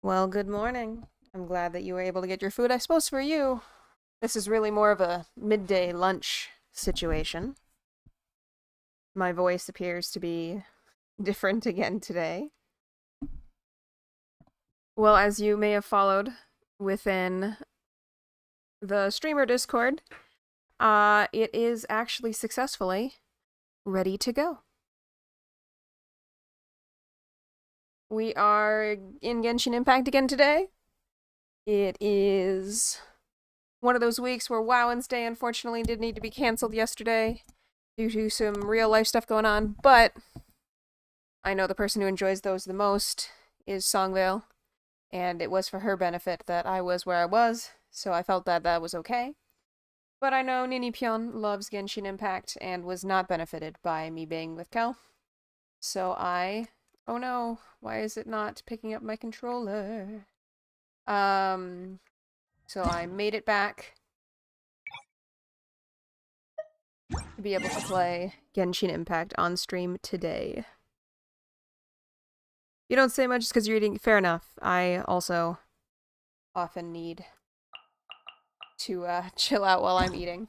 Well, good morning. I'm glad that you were able to get your food. I suppose for you, this is really more of a midday lunch situation. My voice appears to be different again today. Well, as you may have followed within the streamer Discord, it is actually successfully ready to go. We are in Genshin Impact again today. It is one of those weeks where WoW Wednesday unfortunately did need to be canceled yesterday due to some real life stuff going on, but I know the person who enjoys those the most is Songvale, and it was for her benefit that I was where I was, so I felt that that was okay. But I know Nini Pion loves Genshin Impact and was not benefited by me being with Kel, so oh no, why is it not picking up my controller? So I made it back to be able to play Genshin Impact on stream today. You don't say much just because you're eating. Fair enough. I also often need to chill out while I'm eating.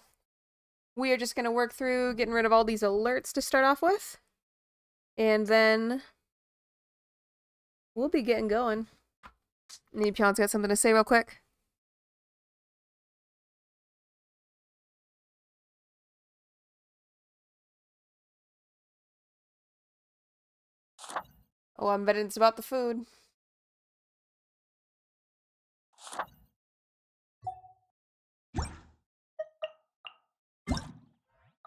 We are just going to work through getting rid of all these alerts to start off with. And then we'll be getting going. Nipion's got something to say real quick. Oh, I'm betting it's about the food.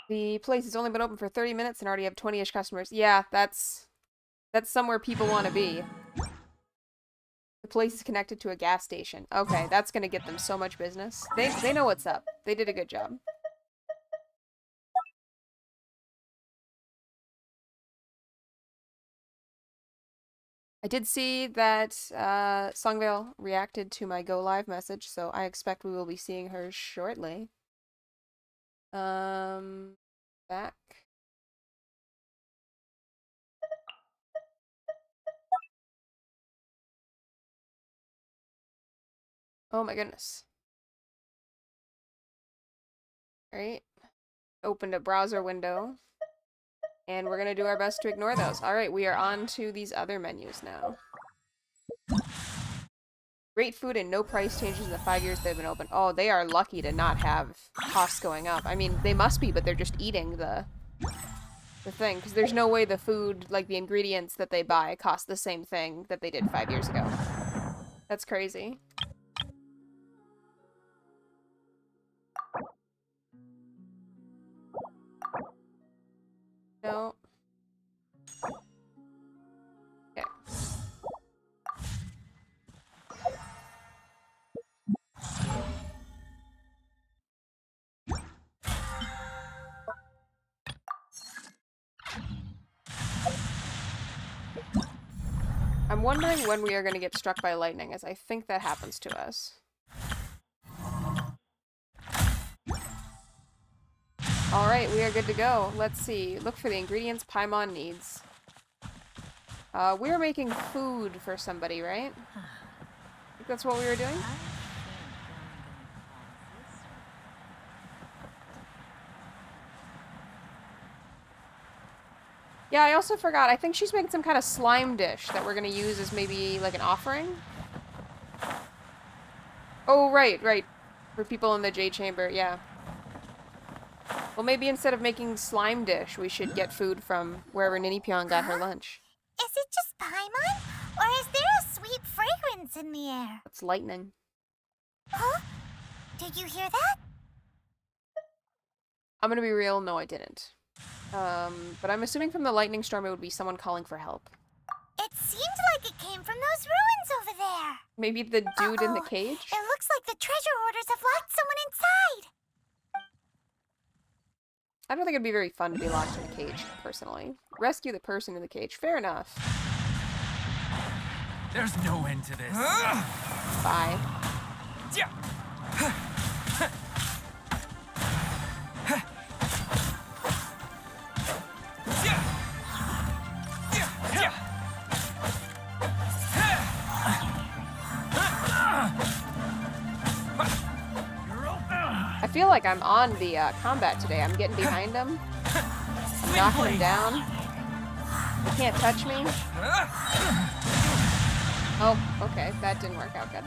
The place has only been open for 30 minutes and already have 20-ish customers. Yeah, that's somewhere people want to be. The place is connected to a gas station. Okay, that's gonna get them so much business. They know what's up. They did a good job. I did see that Songvale reacted to my go live message, so I expect we will be seeing her shortly. Back. Oh my goodness. Alright. Opened a browser window. And we're gonna do our best to ignore those. Alright, we are on to these other menus now. Great food and no price changes in the 5 years they've been open. Oh, they are lucky to not have costs going up. I mean, they must be, but they're just eating the thing. Because there's no way the food, like the ingredients that they buy, cost the same thing that they did 5 years ago. That's crazy. No. Okay. I'm wondering when we are going to get struck by lightning, as I think that happens to us. Alright, we are good to go. Let's see. Look for the ingredients Paimon needs. We're making food for somebody, right? I think that's what we were doing? Yeah, I also forgot. I think she's making some kind of slime dish that we're gonna use as maybe, like, an offering? Oh, right. For people in the Jade Chamber, yeah. Well, maybe instead of making slime dish, we should get food from wherever Ninipion got her lunch. Is it just Paimon? Or is there a sweet fragrance in the air? It's lightning. Huh? Did you hear that? I'm gonna be real, no I didn't. But I'm assuming from the lightning storm it would be someone calling for help. It seemed like it came from those ruins over there. Maybe the dude in the cage? It looks like the treasure hoarders have locked someone inside. I don't think it'd be very fun to be locked in a cage, personally. Rescue the person in the cage. Fair enough. There's no end to this. Bye. like I'm on the combat today. I'm getting behind him, knocking him down. He can't touch me. Oh, okay. That didn't work out good.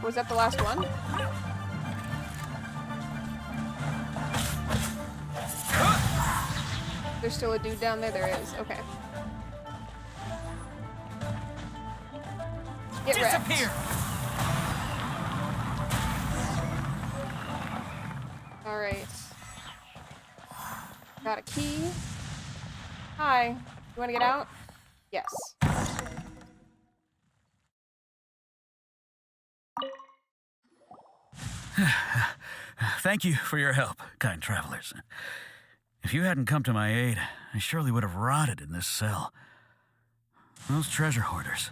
Was that the last one? There's still a dude down there? There is. Okay. Get Disappear! Alright. Got a key. Hi. You wanna get out? Yes. Thank you for your help, kind travelers. If you hadn't come to my aid, I surely would have rotted in this cell. Those treasure hoarders,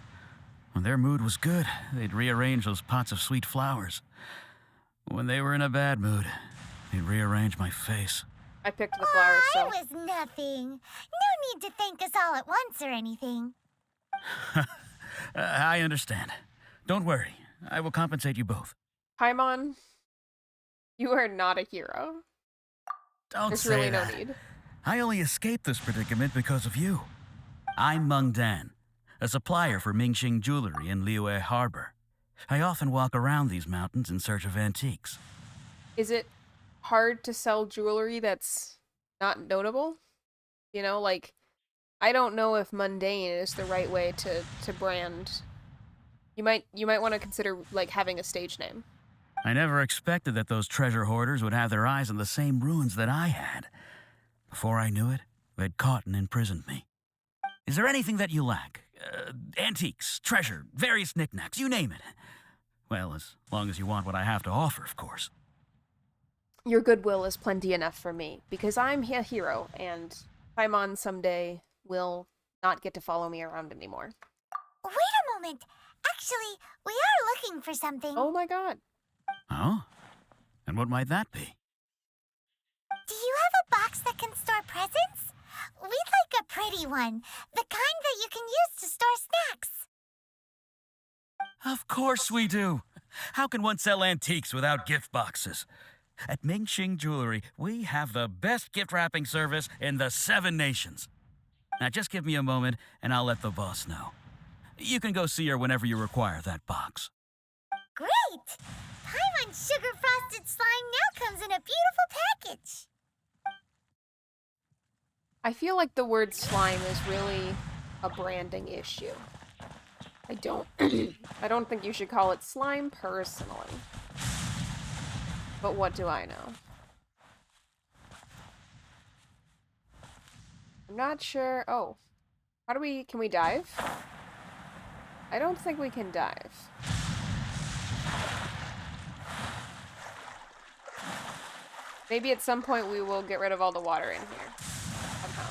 when their mood was good, they'd rearrange those pots of sweet flowers. When they were in a bad mood, they'd rearrange my face. I picked the flowers, so. It was nothing. No need to thank us all at once or anything. I understand. Don't worry. I will compensate you both. Paimon, you are not a hero. Don't There's say really no that. need. I only escaped this predicament because of you. I'm Meng Dan, a supplier for Mingxing Jewelry in Liyue Harbor. I often walk around these mountains in search of antiques. Is it hard to sell jewelry that's not notable? You know, like, I don't know if mundane is the right way to brand. You might want to consider, like, having a stage name. I never expected that those treasure hoarders would have their eyes on the same ruins that I had. Before I knew it, they'd caught and imprisoned me. Is there anything that you lack? Antiques, treasure, various knickknacks, you name it. Well, as long as you want what I have to offer, of course. Your goodwill is plenty enough for me, because I'm a hero, and Paimon someday will not get to follow me around anymore. Wait a moment. Actually, we are looking for something. Oh my god. Oh? And what might that be? Do you have a box that can store presents? We'd like a pretty one. The kind that you can use to store snacks. Of course we do. How can one sell antiques without gift boxes? At Mingxing Jewelry, we have the best gift wrapping service in the 7 nations. Now just give me a moment and I'll let the boss know. You can go see her whenever you require that box. Great! Paimon's sugar frosted slime now comes in a beautiful package. I feel like the word slime is really a branding issue. I don't I don't think you should call it slime personally. But what do I know? I'm not sure. Oh. How do we... Can we dive? I don't think we can dive. Maybe at some point we will get rid of all the water in here. Somehow.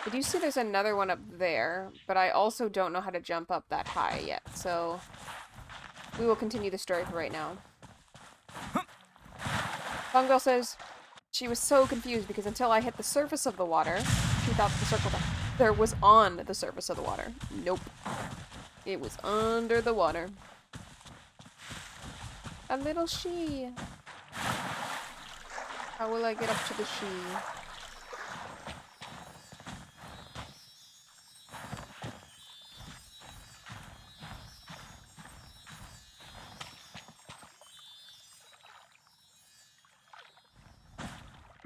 I do see there's another one up there, but I also don't know how to jump up that high yet, so we will continue the story for right now. Fun says she was so confused because until I hit the surface of the water, she thought the circle there was on the surface of the water. Nope. It was under the water. A little she. How will I get up to the she?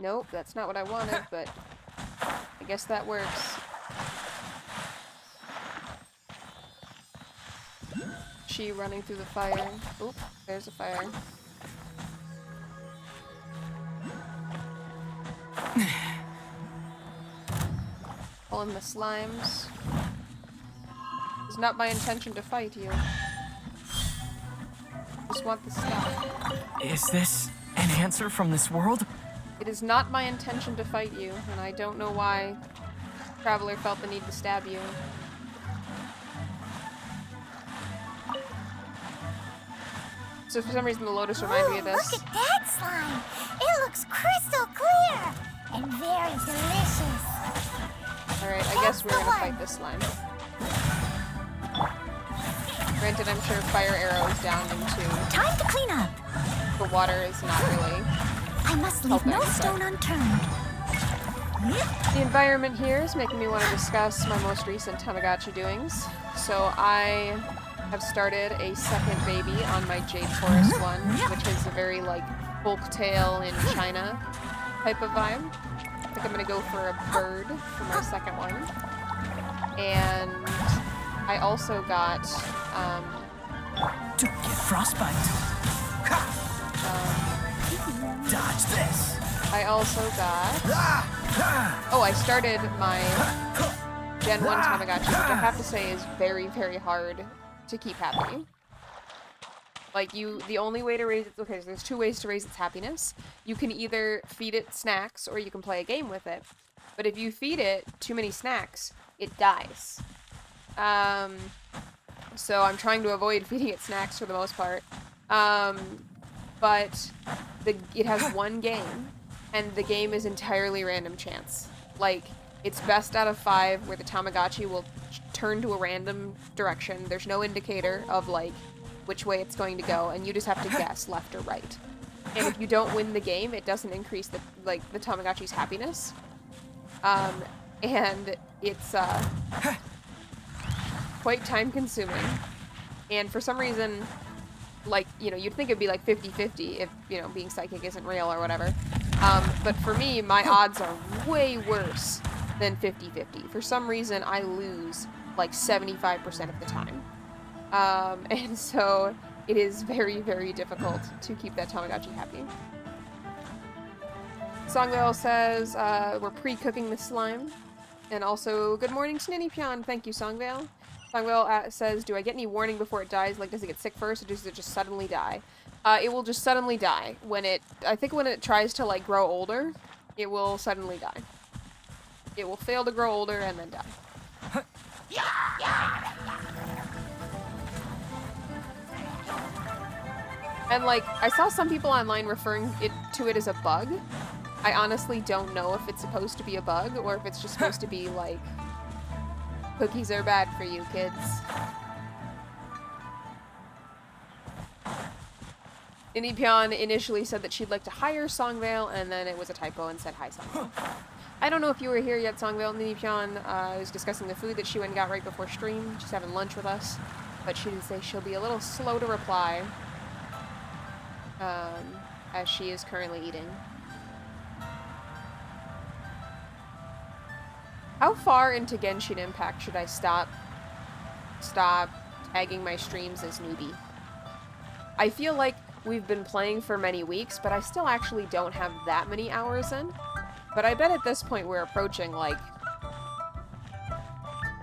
Nope, that's not what I wanted, but I guess that works. She running through the fire. Oop, there's a fire. Pulling the slimes. It's not my intention to fight you. Just want the stuff. Is this an answer from this world? It is not my intention to fight you, and I don't know why Traveler felt the need to stab you. So for some reason the Lotus reminded me of this. Look at that slime. It looks crystal clear and very delicious. Alright, I guess we're gonna fight this slime. Granted, I'm sure fire arrows down into Time to clean up. the water is not really. I must leave no Helping, stone unturned. The environment here is making me want to discuss my most recent Tamagotchi doings. So I have started a second baby on my Jade Forest one, which is a very like folk tale in China type of vibe. I think I'm gonna go for a bird for my second one. And I also got To get frostbite. Dodge this. I also got oh, I started my Gen 1 Tamagotchi, which I have to say is very, very hard to keep happy. Like, the only way to raise it, okay, so there's two ways to raise its happiness. You can either feed it snacks, or you can play a game with it. But if you feed it too many snacks, it dies. So I'm trying to avoid feeding it snacks for the most part. But it has one game, and the game is entirely random chance. Like, it's best out of 5, where the Tamagotchi will turn to a random direction. There's no indicator of, like, which way it's going to go, and you just have to guess left or right. And if you don't win the game, it doesn't increase the Tamagotchi's happiness. And it's, quite time-consuming. And for some reason, like, you know, you'd think it'd be like 50-50 if, you know, being psychic isn't real or whatever. But for me, my odds are way worse than 50-50. For some reason, I lose like 75% of the time. And so it is very, very difficult to keep that Tamagotchi happy. Songvale says, we're pre-cooking the slime. And also, good morning, Sninipion. Thank you, Songvale. Songvale says, do I get any warning before it dies? Like, does it get sick first, or does it just suddenly die? It will just suddenly die. I think when it tries to, like, grow older, it will suddenly die. It will fail to grow older and then die. And, like, I saw some people online referring to it as a bug. I honestly don't know if it's supposed to be a bug, or if it's just supposed to be, like, cookies are bad for you, kids. Inipion initially said that she'd like to hire Songvale, and then it was a typo and said hi, Songvale. I don't know if you were here yet, Songvale. Inipion was discussing the food that she went and got right before stream. She's having lunch with us, but she did say she'll be a little slow to reply, as she is currently eating. How far into Genshin Impact should I stop tagging my streams as newbie? I feel like we've been playing for many weeks, but I still actually don't have that many hours in. But I bet at this point we're approaching, like,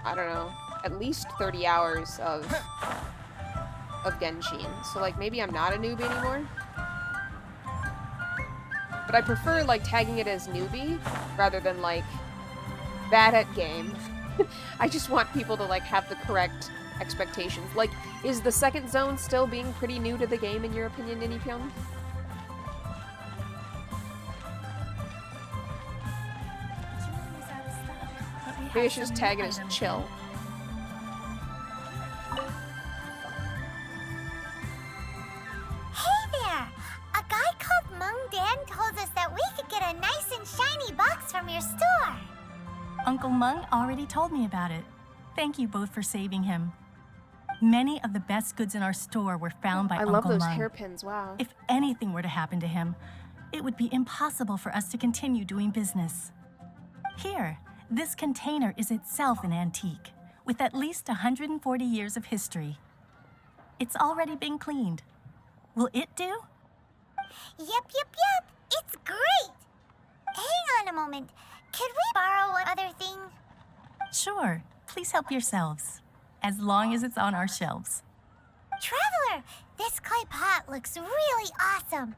I don't know, at least 30 hours of Genshin. So, like, maybe I'm not a newbie anymore? But I prefer, like, tagging it as newbie rather than, like, bad at game. I just want people to, like, have the correct expectations. Like, is the second zone still being pretty new to the game, in your opinion, Ninipyeon? Maybe I should just tag it as chill. Hey there! A guy called Mung Dan told us that we could get a nice and shiny box from your store. Uncle Mung already told me about it. Thank you both for saving him. Many of the best goods in our store were found by I Uncle love those Mung. hairpins, wow. If anything were to happen to him, it would be impossible for us to continue doing business. Here, this container is itself an antique, with at least 140 years of history. It's already been cleaned. Will it do? Yep. It's great! Hang on a moment. Could we borrow one other thing? Sure, please help yourselves, as long as it's on our shelves. Traveler, this clay pot looks really awesome.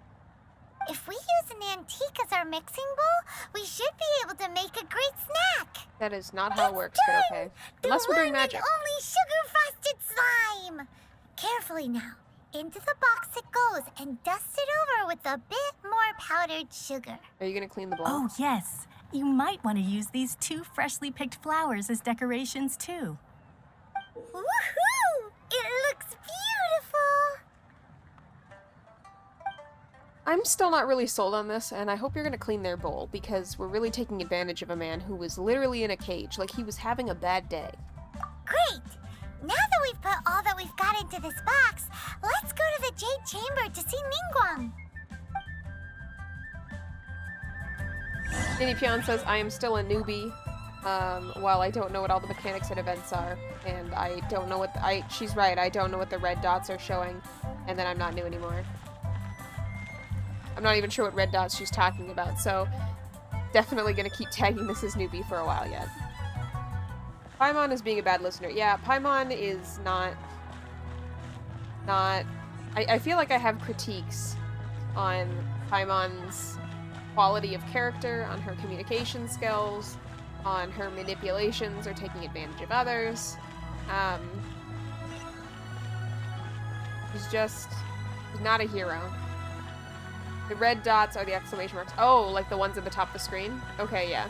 If we use an antique as our mixing bowl, we should be able to make a great snack. That is not how it works, but okay. The Unless we're doing one magic. and only sugar-frosted slime. Carefully now. Into the box it goes and dust it over with a bit more powdered sugar. Are you gonna clean the bowl? Oh, yes. You might want to use these 2 freshly picked flowers as decorations, too. Woohoo! It looks beautiful! I'm still not really sold on this, and I hope you're gonna clean their bowl, because we're really taking advantage of a man who was literally in a cage, like he was having a bad day. Great! Now that we've put all that we've got into this box, let's go to the Jade Chamber to see Ningguang. Nini Pion says, I am still a newbie, while I don't know what all the mechanics and events are, and I don't know what she's right, I don't know what the red dots are showing, and then I'm not new anymore. I'm not even sure what red dots she's talking about, so definitely gonna keep tagging this as newbie for a while yet. Paimon is being a bad listener. Yeah, Paimon is not... I feel like I have critiques on Paimon's quality of character, on her communication skills, on her manipulations or taking advantage of others. She's not a hero. The red dots are the exclamation marks. Oh, like the ones at the top of the screen? Okay, yeah.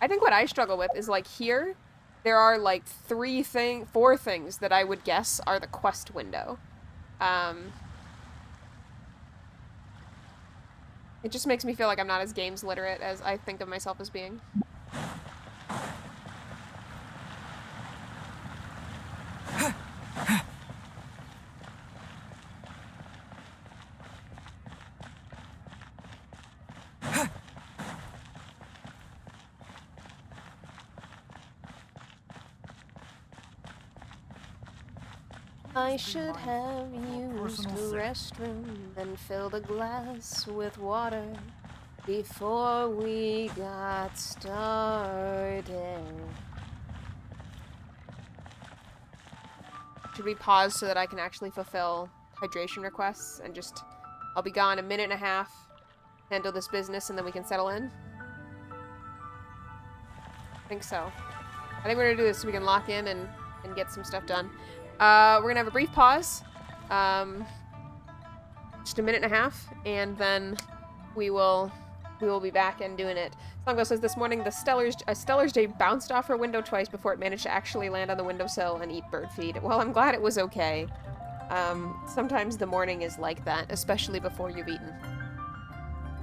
I think what I struggle with is, like, here, there are, like, 4 things that I would guess are the quest window. It just makes me feel like I'm not as games literate as I think of myself as being. I should have used the restroom and filled a glass with water before we got started. Should we pause so that I can actually fulfill hydration requests and just... I'll be gone a minute and a half, handle this business, and then we can settle in? I think so. I think we're gonna do this so we can lock in and get some stuff done. We're gonna have a brief pause, just a minute and a half, and then we will be back and doing it. Songo says this morning a Stellar's Day bounced off her window twice before it managed to actually land on the windowsill and eat bird feed. Well, I'm glad it was okay. Sometimes the morning is like that, especially before you've eaten.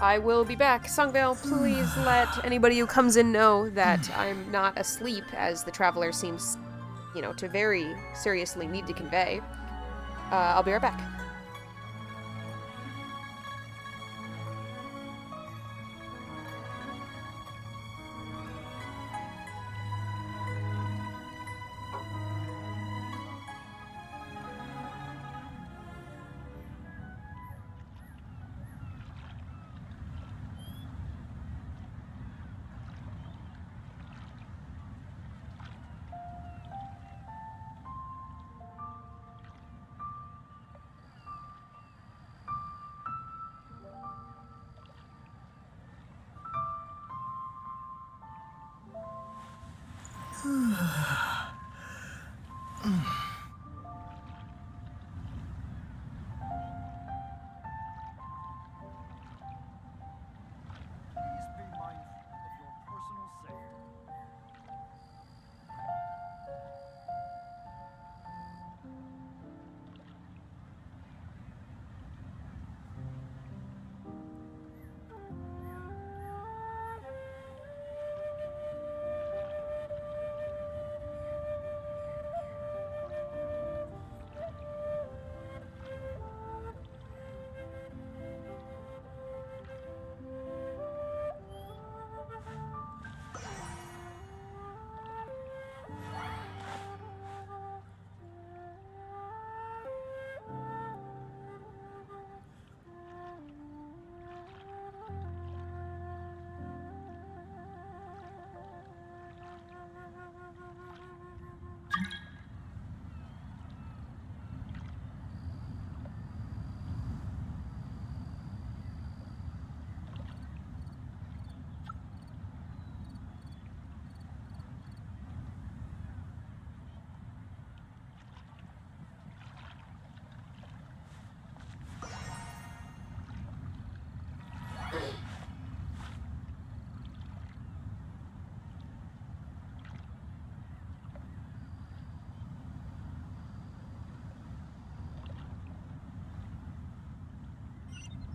I will be back. Songvale, please let anybody who comes in know that I'm not asleep, as the traveler seems, you know, to very seriously need to convey. I'll be right back.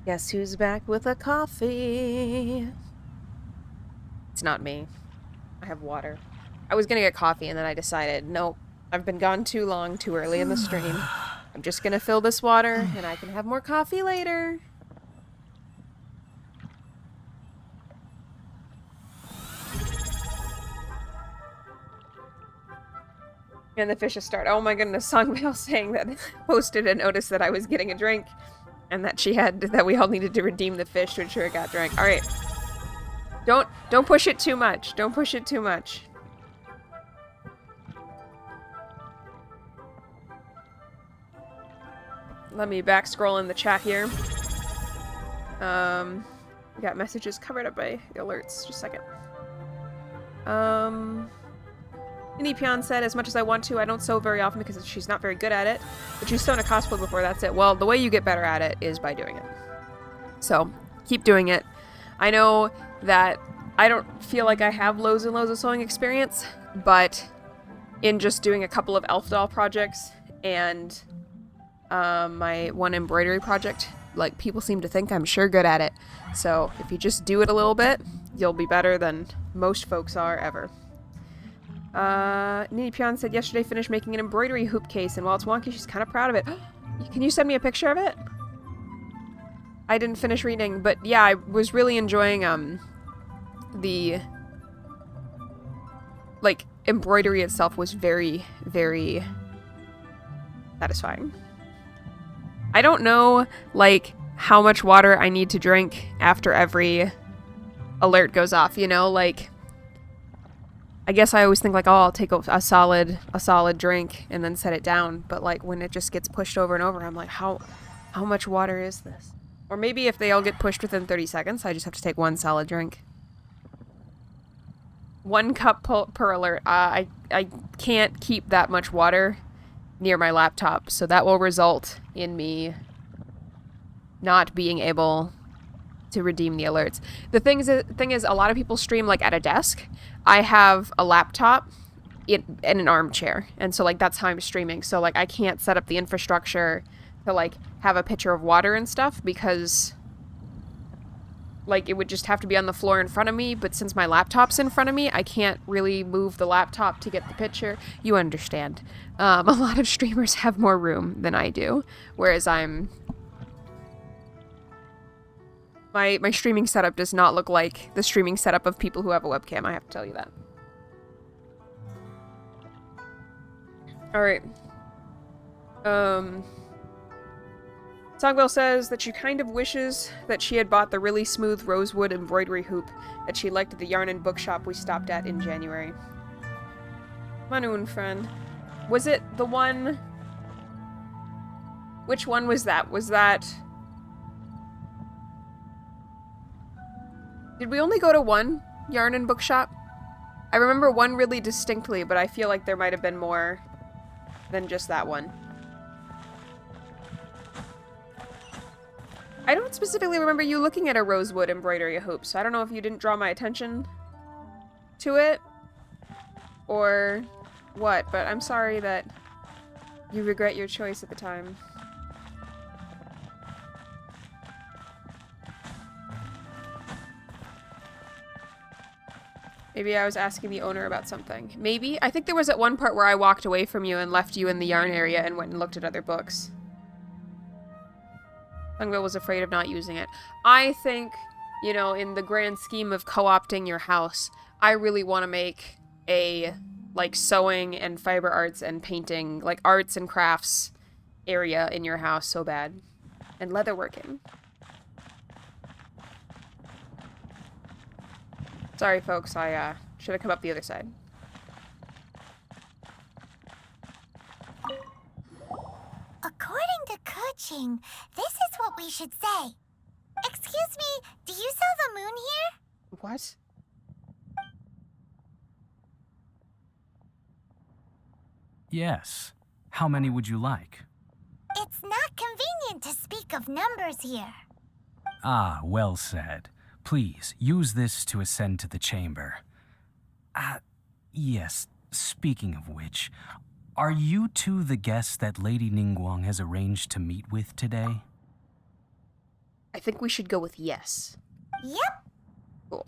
Guess who's back with a coffee? It's not me. I have water. I was gonna get coffee and then I decided, nope, I've been gone too long, too early in the stream. I'm just gonna fill this water and I can have more coffee later. And the fishes start. Oh my goodness, Songvale saying that posted a notice that I was getting a drink and that we all needed to redeem the fish to ensure it got drank. All right. Don't push it too much. Don't push it too much. Let me back scroll in the chat here. We got messages covered up by the alerts. Just a second. Inipion said, as much as I want to, I don't sew very often because she's not very good at it. But she's sewn a cosplay before, that's it. Well, the way you get better at it is by doing it. So, keep doing it. I know that I don't feel like I have loads and loads of sewing experience, but in just doing a couple of elf doll projects and my one embroidery project, like, people seem to think I'm sure good at it. So, if you just do it a little bit, you'll be better than most folks are ever. Nini Pion said yesterday finished making an embroidery hoop case, and while it's wonky, she's kind of proud of it. Can you send me a picture of it? I didn't finish reading, but yeah, I was really enjoying, the, like, embroidery itself was very, very satisfying. I don't know, like, how much water I need to drink after every alert goes off, you know? Like, I guess I always think, like, oh, I'll take a solid drink and then set it down. But, like, when it just gets pushed over and over, I'm like, how much water is this? Or maybe if they all get pushed within 30 seconds, I just have to take one solid drink. 1 cup per alert. I can't keep that much water near my laptop, so that will result in me not being able to redeem the alerts. The thing is, a lot of people stream, like, at a desk. I have a laptop in an armchair, and so, like, that's how I'm streaming. So, like, I can't set up the infrastructure to, like, have a pitcher of water and stuff because, like, it would just have to be on the floor in front of me, but since my laptop's in front of me, I can't really move the laptop to get the pitcher. You understand. A lot of streamers have more room than I do, whereas my streaming setup does not look like the streaming setup of people who have a webcam, I have to tell you that. Alright. Songwell says that she kind of wishes that she had bought the really smooth rosewood embroidery hoop that she liked at the yarn and bookshop we stopped at in January. Manoon, friend. Was it the one... Which one was that? Was that... Did we only go to one yarn and bookshop? I remember one really distinctly, but I feel like there might have been more than just that one. I don't specifically remember you looking at a rosewood embroidery hoop, so I don't know if you didn't draw my attention to it or what, but I'm sorry that you regret your choice at the time. Maybe I was asking the owner about something. Maybe? I think there was at one part where I walked away from you and left you in the yarn area and went and looked at other books. Sungville was afraid of not using it. I think, you know, in the grand scheme of co-opting your house, I really want to make a, like, sewing and fiber arts and painting, like, arts and crafts area in your house so bad. And leatherworking. Sorry, folks, I should have come up the other side. According to Kuching, this is what we should say. Excuse me, do you sell the moon here? What? Yes. How many would you like? It's not convenient to speak of numbers here. Ah, well said. Please, use this to ascend to the chamber. Yes, speaking of which, are you two the guests that Lady Ningguang has arranged to meet with today? I think we should go with yes. Yep. Cool.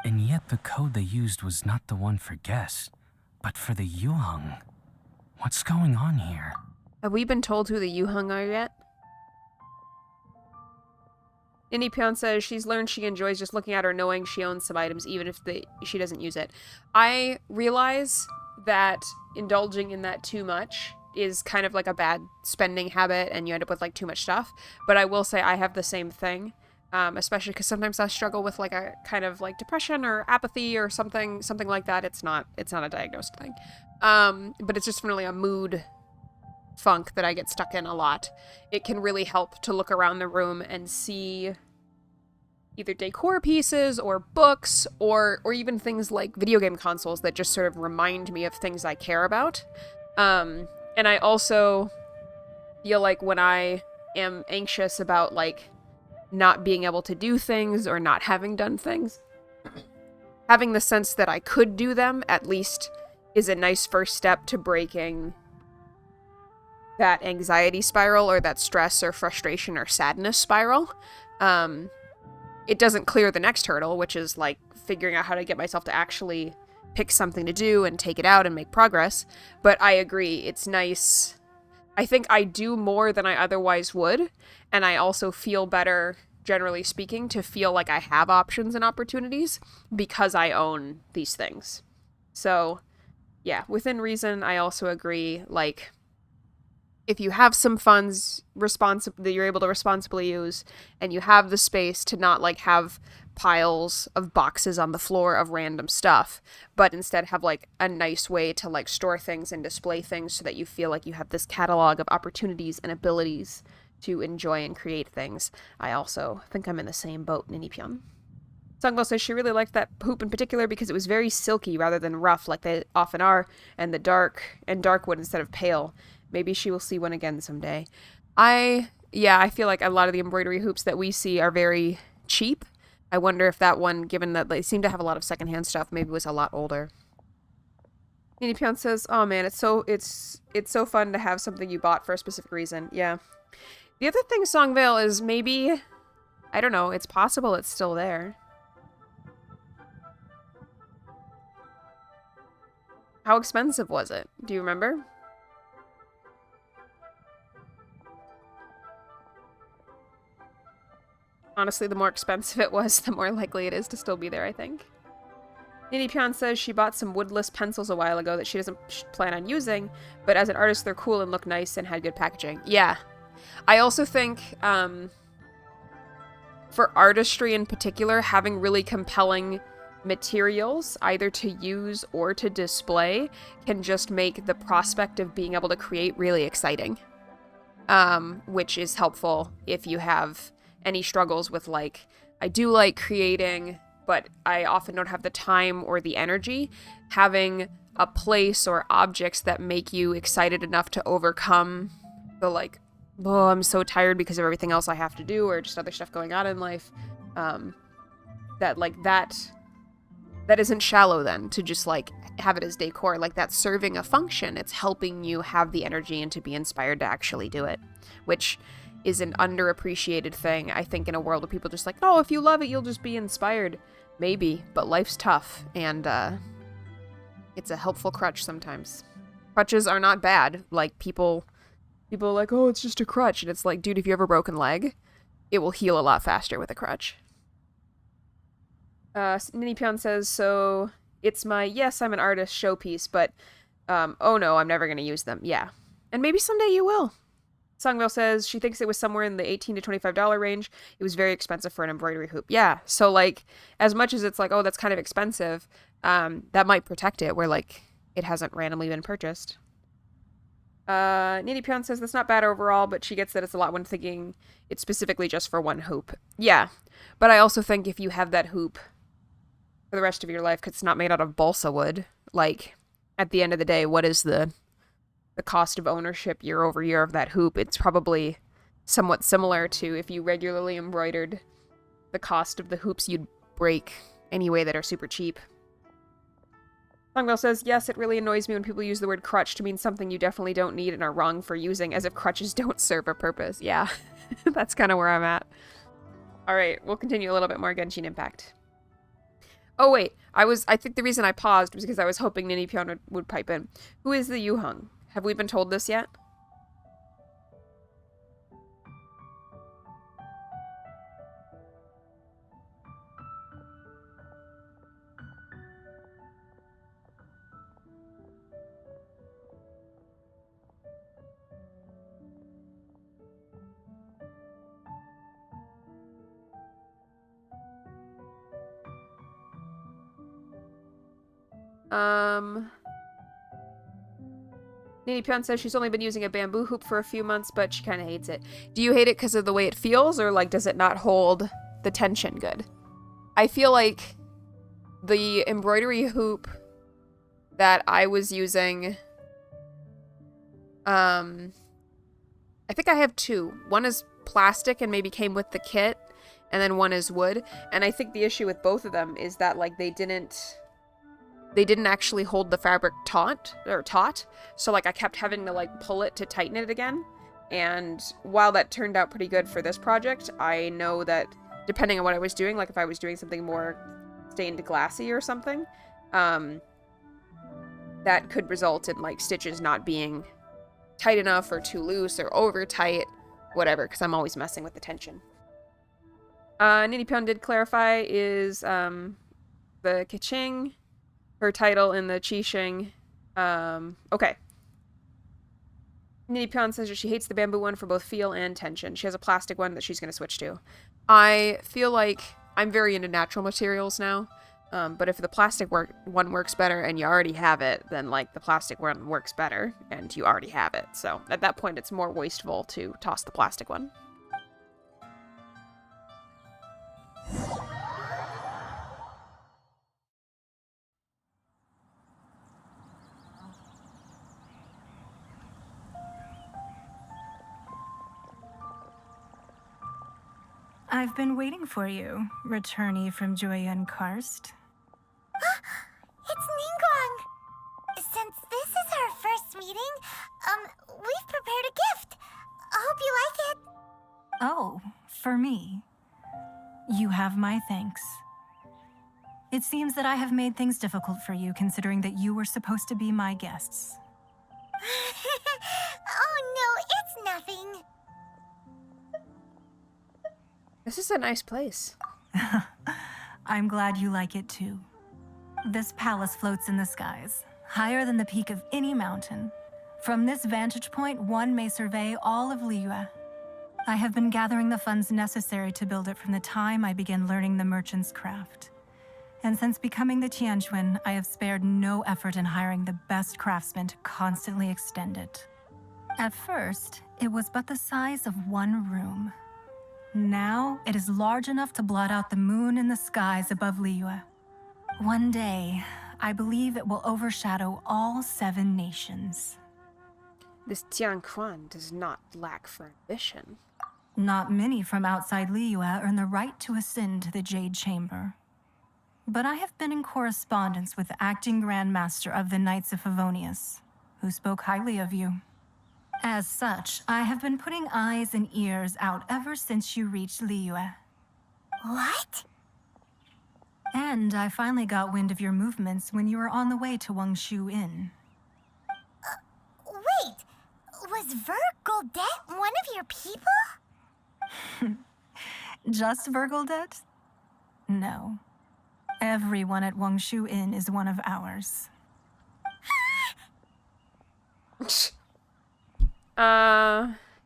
And yet the code they used was not the one for guess, but for the Yuhung. What's going on here? Have we been told who the Yuhung are yet? Inipyeon says she's learned she enjoys just looking at or knowing she owns some items even if she doesn't use it. I realize that indulging in that too much is kind of like a bad spending habit and you end up with like too much stuff. But I will say I have the same thing, especially because sometimes I struggle with like a kind of like depression or apathy or something like that. It's not a diagnosed thing. But it's just really a mood funk that I get stuck in a lot. It can really help to look around the room and see either decor pieces or books or even things like video game consoles that just sort of remind me of things I care about. And I also feel like when I am anxious about like not being able to do things or not having done things, having the sense that I could do them at least is a nice first step to breaking that anxiety spiral or that stress or frustration or sadness spiral. It doesn't clear the next hurdle, which is like figuring out how to get myself to actually pick something to do and take it out and make progress. But I agree, it's nice. I think I do more than I otherwise would, and I also feel better, generally speaking, to feel like I have options and opportunities because I own these things. So, yeah, within reason, I also agree, like, if you have some funds that you're able to responsibly use, and you have the space to not like have piles of boxes on the floor of random stuff, but instead have like a nice way to like store things and display things so that you feel like you have this catalog of opportunities and abilities to enjoy and create things. I also think I'm in the same boat, Ninipyeon. Sungbell says she really liked that hoop in particular because it was very silky rather than rough like they often are, and dark wood instead of pale. Maybe she will see one again someday. I feel like a lot of the embroidery hoops that we see are very cheap. I wonder if that one, given that they seem to have a lot of secondhand stuff, maybe was a lot older. Ninipyeon says, "Oh man, it's so fun to have something you bought for a specific reason." Yeah. The other thing, Songvale, is maybe, I don't know, it's possible it's still there. How expensive was it? Do you remember? Honestly, the more expensive it was, the more likely it is to still be there, I think. Ninipyeon says she bought some woodless pencils a while ago that she doesn't plan on using, but as an artist, they're cool and look nice and had good packaging. Yeah. I also think, for artistry in particular, having really compelling materials, either to use or to display, can just make the prospect of being able to create really exciting. Which is helpful if you have any struggles with, like, I do like creating, but I often don't have the time or the energy. Having a place or objects that make you excited enough to overcome the, like, oh, I'm so tired because of everything else I have to do or just other stuff going on in life, that isn't shallow then, to just, like, have it as decor. Like, that's serving a function. It's helping you have the energy and to be inspired to actually do it, which is an underappreciated thing, I think, in a world of people just like, oh, if you love it, you'll just be inspired. Maybe, but life's tough, and it's a helpful crutch sometimes. Crutches are not bad. Like, people are like, oh, it's just a crutch, and it's like, dude, if you have a broken leg, it will heal a lot faster with a crutch. Ninipyeon says, so it's my, yes, I'm an artist showpiece, but, oh no, I'm never going to use them. Yeah. And maybe someday you will. Songvale says she thinks it was somewhere in the $18 to $25 range. It was very expensive for an embroidery hoop. Yeah. So, like, as much as it's like, oh, that's kind of expensive, that might protect it where, like, it hasn't randomly been purchased. Ninipyeon says that's not bad overall, but she gets that it's a lot when thinking it's specifically just for one hoop. Yeah. But I also think if you have that hoop for the rest of your life, because it's not made out of balsa wood, like, at the end of the day, what is the cost of ownership year over year of that hoop? It's probably somewhat similar to if you regularly embroidered the cost of the hoops you'd break anyway that are super cheap. Songwell says, yes, it really annoys me when people use the word crutch to mean something you definitely don't need and are wrong for using, as if crutches don't serve a purpose. Yeah, that's kind of where I'm at. Alright, we'll continue a little bit more Genshin Impact. Oh wait, I think the reason I paused was because I was hoping Nini Pion would pipe in. Who is the Yuheng? Have we been told this yet? Nini Pion says she's only been using a bamboo hoop for a few months, but she kind of hates it. Do you hate it because of the way it feels, or like does it not hold the tension good? I feel like the embroidery hoop that I was using, I think I have two. One is plastic and maybe came with the kit, and then one is wood. And I think the issue with both of them is that like they didn't actually hold the fabric taut. So like I kept having to like pull it to tighten it again. And while that turned out pretty good for this project, I know that depending on what I was doing, like if I was doing something more stained glassy or something, that could result in like stitches not being tight enough or too loose or over tight, whatever, because I'm always messing with the tension. Nini Pion did clarify is the Kiching, her title in the Qixing. Okay. Nini Pion says that she hates the bamboo one for both feel and tension. She has a plastic one that she's going to switch to. I feel like I'm very into natural materials now. But if the plastic one works better and you already have it, then like the plastic one works better and you already have it. So at that point, it's more wasteful to toss the plastic one. I've been waiting for you, returnee from Joyen Karst. It's Ningguang! Since this is our first meeting, we've prepared a gift. I hope you like it. Oh, for me. You have my thanks. It seems that I have made things difficult for you, considering that you were supposed to be my guests. Oh no, it's nothing. This is a nice place. I'm glad you like it too. This palace floats in the skies, higher than the peak of any mountain. From this vantage point, one may survey all of Liyue. I have been gathering the funds necessary to build it from the time I began learning the merchant's craft. And since becoming the Tianquan, I have spared no effort in hiring the best craftsmen to constantly extend it. At first, it was but the size of one room. Now, it is large enough to blot out the moon in the skies above Liyue. One day, I believe it will overshadow all 7 nations. This Tianquan does not lack for ambition. Not many from outside Liyue earn the right to ascend to the Jade Chamber. But I have been in correspondence with the acting Grand Master of the Knights of Favonius, who spoke highly of you. As such, I have been putting eyes and ears out ever since you reached Liyue. What? And I finally got wind of your movements when you were on the way to Wangshu Inn. Wait, was Vergoldet one of your people? Just Vergoldet? No. Everyone at Wangshu Inn is one of ours.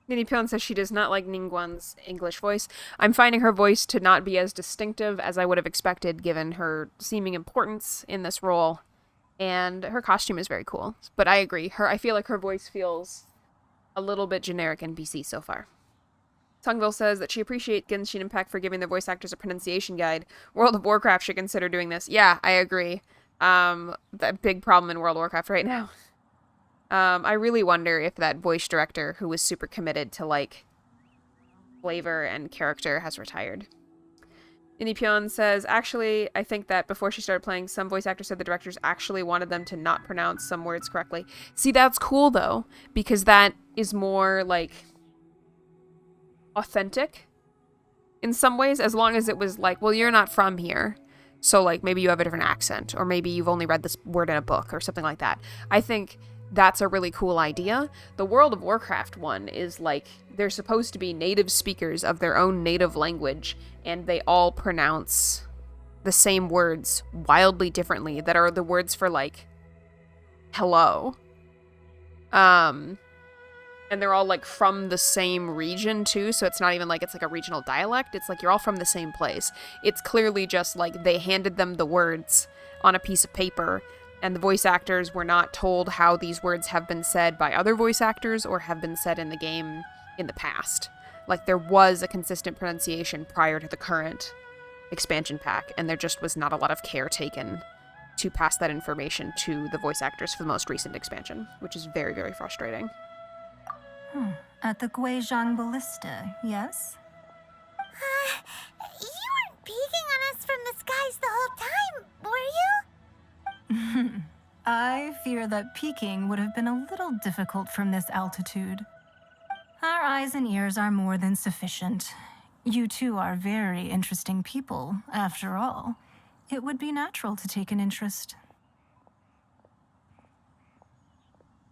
Nini Pion says she does not like Ningguang's English voice. I'm finding her voice to not be as distinctive as I would have expected given her seeming importance in this role. And her costume is very cool. But I agree. I feel like her voice feels a little bit generic and BC so far. Tungville says that she appreciates Genshin Impact for giving the voice actors a pronunciation guide. World of Warcraft should consider doing this. Yeah, I agree. The big problem in World of Warcraft right now. I really wonder if that voice director who was super committed to, like, flavor and character has retired. Nini Pion says, actually, I think that before she started playing, some voice actors said the directors actually wanted them to not pronounce some words correctly. See, that's cool, though, because that is more, like, authentic. in some ways, as long as it was like, well, you're not from here. So, like, maybe you have a different accent, or maybe you've only read this word in a book, or something like that. I think that's a really cool idea. The World of Warcraft one is, like, they're supposed to be native speakers of their own native language, and they all pronounce the same words wildly differently that are the words for, like, hello. And they're all, like, from the same region, too, so it's not even like it's, like, a regional dialect. It's like you're all from the same place. It's clearly just, like, they handed them the words on a piece of paper, and the voice actors were not told how these words have been said by other voice actors or have been said in the game in the past. Like, there was a consistent pronunciation prior to the current expansion pack, and there just was not a lot of care taken to pass that information to the voice actors for the most recent expansion, which is very, very frustrating. At the Guizhang Ballista, yes? You weren't peeking on us from the skies the whole time, were you? I fear that peeking would have been a little difficult from this altitude. Our eyes and ears are more than sufficient. You two are very interesting people, after all. It would be natural to take an interest.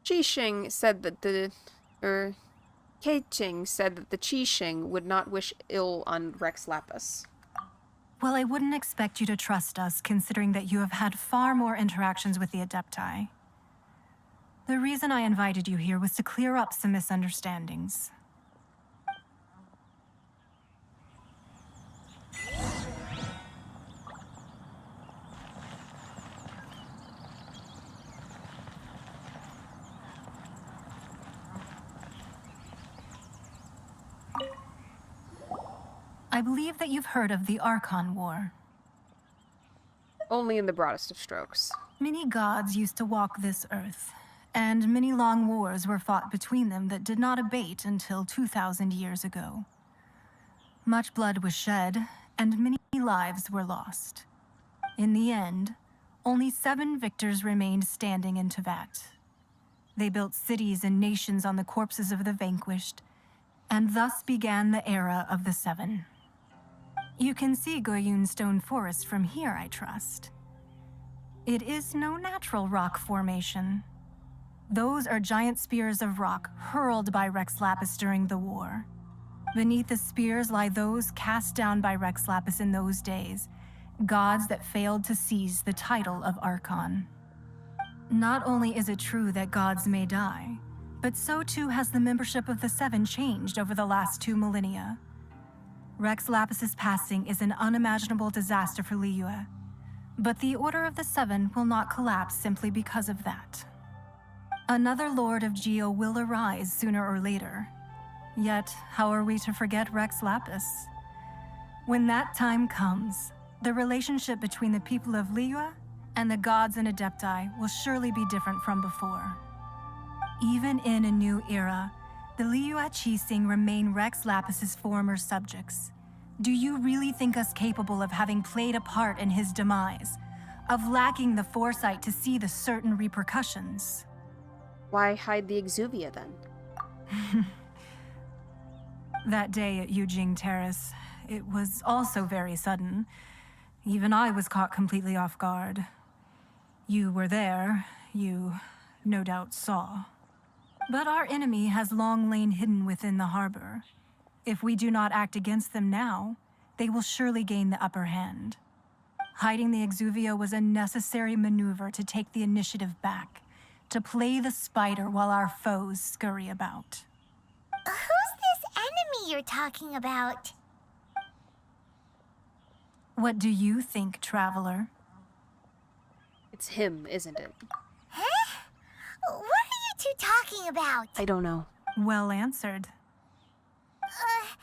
Qixing said that Keiching said that the Qixing would not wish ill on Rex Lapis. Well, I wouldn't expect you to trust us, considering that you have had far more interactions with the Adepti. The reason I invited you here was to clear up some misunderstandings. I believe that you've heard of the Archon War. Only in the broadest of strokes. Many gods used to walk this earth, and many long wars were fought between them that did not abate until 2,000 years ago. Much blood was shed, and many lives were lost. In the end, only 7 victors remained standing in Tevat. They built cities and nations on the corpses of the vanquished, and thus began the era of the 7. You can see Goyun Stone Forest from here, I trust. It is no natural rock formation. Those are giant spears of rock hurled by Rex Lapis during the war. Beneath the spears lie those cast down by Rex Lapis in those days, gods that failed to seize the title of Archon. Not only is it true that gods may die, but so too has the membership of the 7 changed over the last 2 millennia. Rex Lapis's passing is an unimaginable disaster for Liyue, but the Order of the 7 will not collapse simply because of that. Another Lord of Geo will arise sooner or later. Yet, how are we to forget Rex Lapis? When that time comes, the relationship between the people of Liyue and the gods and Adepti will surely be different from before. Even in a new era, the Liyue Qixing remain Rex Lapis's former subjects. Do you really think us capable of having played a part in his demise? Of lacking the foresight to see the certain repercussions? Why hide the Exuvia, then? That day at Yujing Terrace, it was also very sudden. Even I was caught completely off guard. You were there, you no doubt saw. But our enemy has long lain hidden within the harbor. If we do not act against them now, they will surely gain the upper hand. Hiding the Exuvia was a necessary maneuver to take the initiative back, to play the spider while our foes scurry about. Who's this enemy you're talking about? What do you think, traveler? It's him, isn't it? Huh? What are you two talking about? I don't know. Well answered. Huh?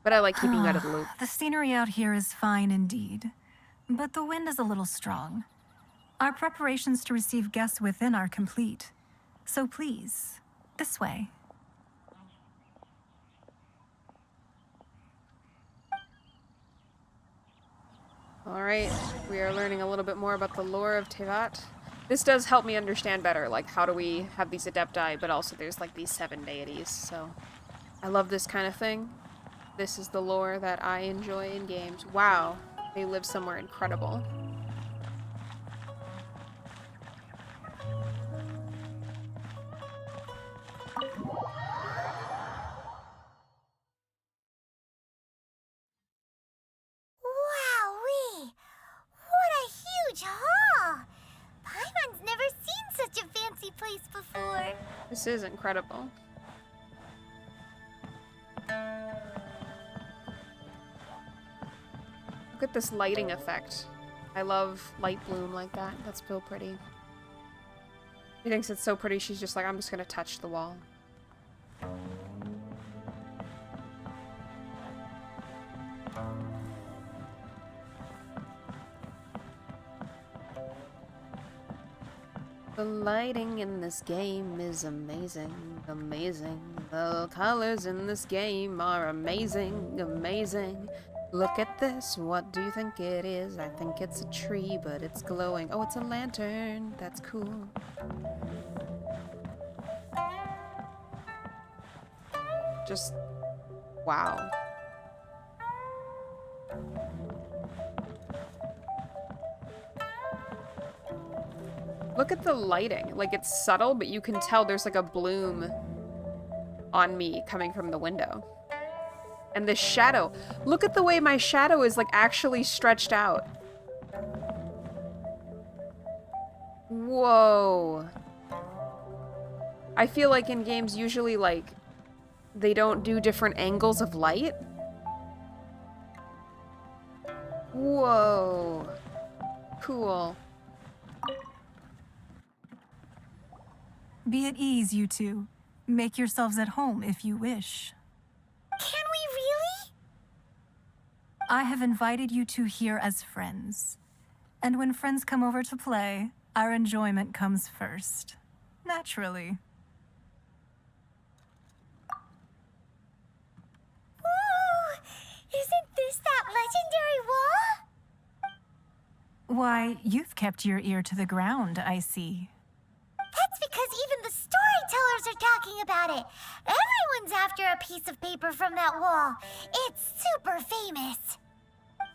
But I like keeping you out of the loop. The scenery out here is fine indeed, but the wind is a little strong. Our preparations to receive guests within are complete. So please, this way. Alright, we are learning a little bit more about the lore of Tevat. This does help me understand better, like, how do we have these Adepti, but also there's, like, these 7 deities, so I love this kind of thing. This is the lore that I enjoy in games. Wow, they live somewhere incredible. Wowee! What a huge hall! Paimon's never seen such a fancy place before. This is incredible. Look at this lighting effect. I love light bloom like that. That's so pretty. She thinks it's so pretty, she's just like, I'm just gonna touch the wall. The lighting in this game is amazing, amazing. The colors in this game are amazing, amazing. Look at this, what do you think it is? I think it's a tree, but it's glowing. Oh, it's a lantern. That's cool. Just, wow. Look at the lighting. Like, it's subtle, but you can tell there's like a bloom on me coming from the window. And the shadow. Look at the way my shadow is like actually stretched out. Whoa. I feel like in games usually like they don't do different angles of light. Whoa. Cool. Be at ease, you two. Make yourselves at home if you wish. Can we really? I have invited you two here as friends. And when friends come over to play, our enjoyment comes first. Naturally. Whoa! Isn't this that legendary wall? Why, you've kept your ear to the ground, I see. That's because even the storytellers are talking about it. Everyone's after a piece of paper from that wall. It's super famous.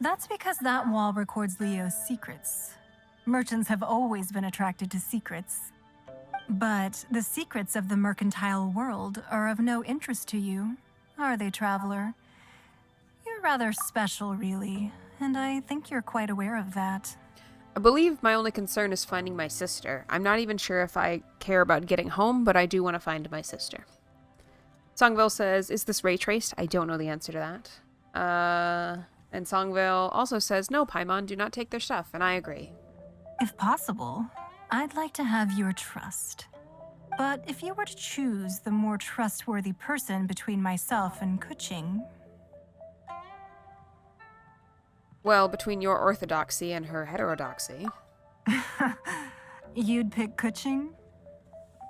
That's because that wall records Liyue's secrets. Merchants have always been attracted to secrets. But the secrets of the mercantile world are of no interest to you, are they, traveler? You're rather special, really, and I think you're quite aware of that. I believe my only concern is finding my sister. I'm not even sure if I care about getting home, but I do want to find my sister. Songville says, is this ray traced? I don't know the answer to that. And Songville also says, no, Paimon, do not take their stuff, and I agree. If possible, I'd like to have your trust. But if you were to choose the more trustworthy person between myself and Kuching... Well, between your orthodoxy and her heterodoxy. You'd pick Kuching?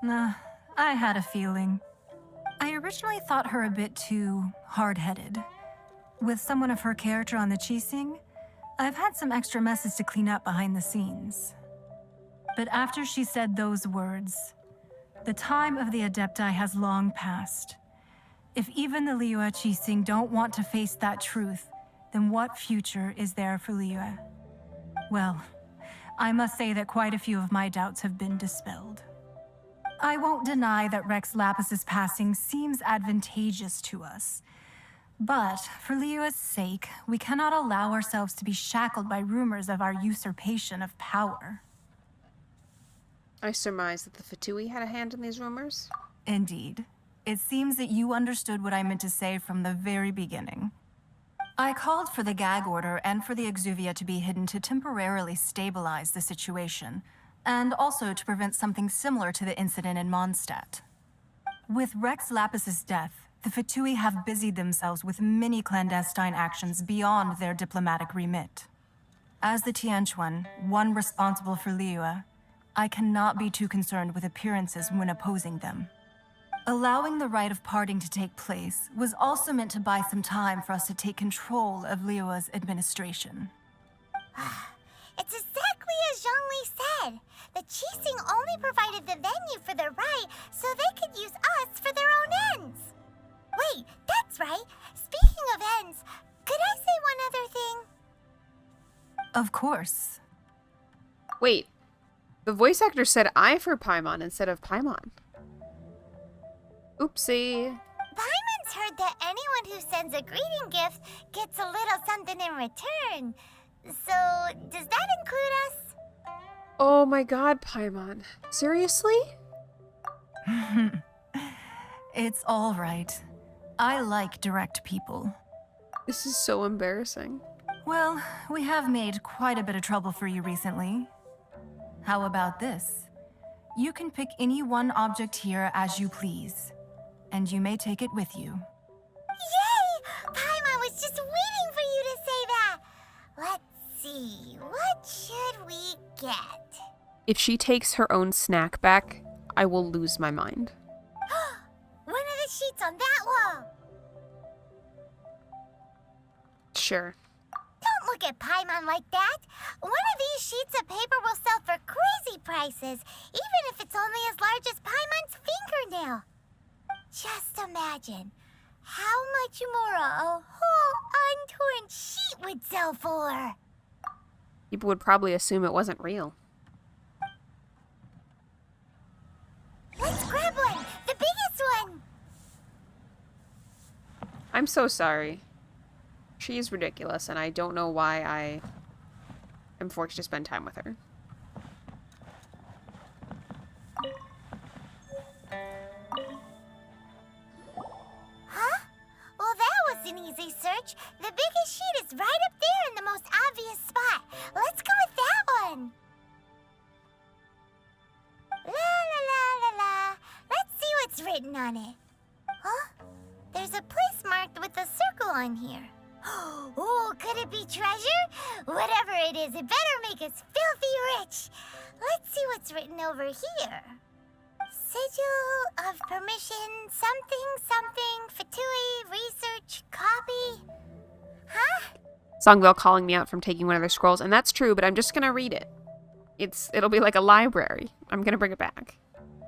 Nah, I had a feeling. I originally thought her a bit too hard-headed. With someone of her character on the Qixing, I've had some extra messes to clean up behind the scenes. But after she said those words, the time of the Adepti has long passed. If even the Liyue Qixing don't want to face that truth, then what future is there for Liyue? Well, I must say that quite a few of my doubts have been dispelled. I won't deny that Rex Lapis's passing seems advantageous to us. But for Liyue's sake, we cannot allow ourselves to be shackled by rumors of our usurpation of power. I surmise that the Fatui had a hand in these rumors. Indeed. It seems that you understood what I meant to say from the very beginning. I called for the gag order and for the exuvia to be hidden to temporarily stabilize the situation, and also to prevent something similar to the incident in Mondstadt. With Rex Lapis's death, the Fatui have busied themselves with many clandestine actions beyond their diplomatic remit. As the Tianquan, one responsible for Liyue, I cannot be too concerned with appearances when opposing them. Allowing the rite of parting to take place was also meant to buy some time for us to take control of Liyue's administration. It's exactly as Zhongli said. The Qixing only provided the venue for their rite so they could use us for their own ends. Wait, that's right. speaking of hens, could I say one other thing? Of course. Wait. The voice actor said I for Paimon instead of Paimon. Oopsie. Paimon's heard that anyone who sends a greeting gift gets a little something in return. So, does that include us? Oh my god, Paimon. Seriously? It's all right. I like direct people. This is so embarrassing. Well, we have made quite a bit of trouble for you recently. How about this? You can pick any one object here as you please, and you may take it with you. Yay! Paimon was just waiting for you to say that. Let's see, what should we get? If she takes her own snack back, I will lose my mind. One of the sheets on that wall. Sure. Don't look at Paimon like that. One of these sheets of paper will sell for crazy prices, even if it's only as large as Paimon's fingernail. Just imagine how much more a whole untorn sheet would sell for. People would probably assume it wasn't real. Let's grab one, the biggest one. I'm so sorry. She is ridiculous, and I don't know why I am forced to spend time with her. Huh? Well, that was an easy search. The biggest sheet is right up there in the most obvious spot. Let's go with that one. La la la la la. Let's see what's written on it. Huh? There's a place marked with a circle on here. Oh, could it be treasure? Whatever it is, it better make us filthy rich. Let's see what's written over here. Sigil of permission, something, Fatui, research, copy. Huh? Songbell calling me out from taking one of their scrolls, and that's true, but I'm just gonna read it. It'll be like a library. I'm gonna bring it back.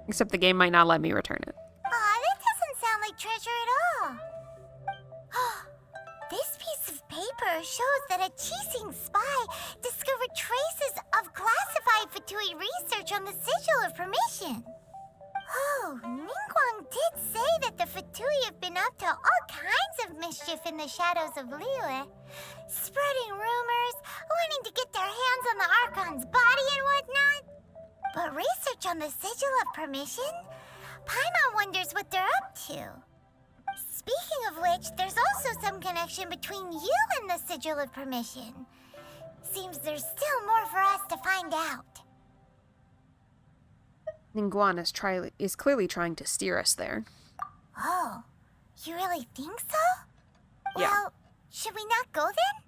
Except the game might not let me return it. Aw, that doesn't sound like treasure at all. This piece of paper shows that a Qixing spy discovered traces of classified Fatui research on the Sigil of Permission. Oh, Ningguang did say that the Fatui have been up to all kinds of mischief in the shadows of Liyue, spreading rumors, wanting to get their hands on the Archon's body and whatnot. But research on the Sigil of Permission? Paimon wonders what they're up to. Speaking of which, there's also some connection between you and the Sigil of Permission. Seems there's still more for us to find out. Ningguang is clearly trying to steer us there. Oh, you really think so? Yeah. Well, should we not go then?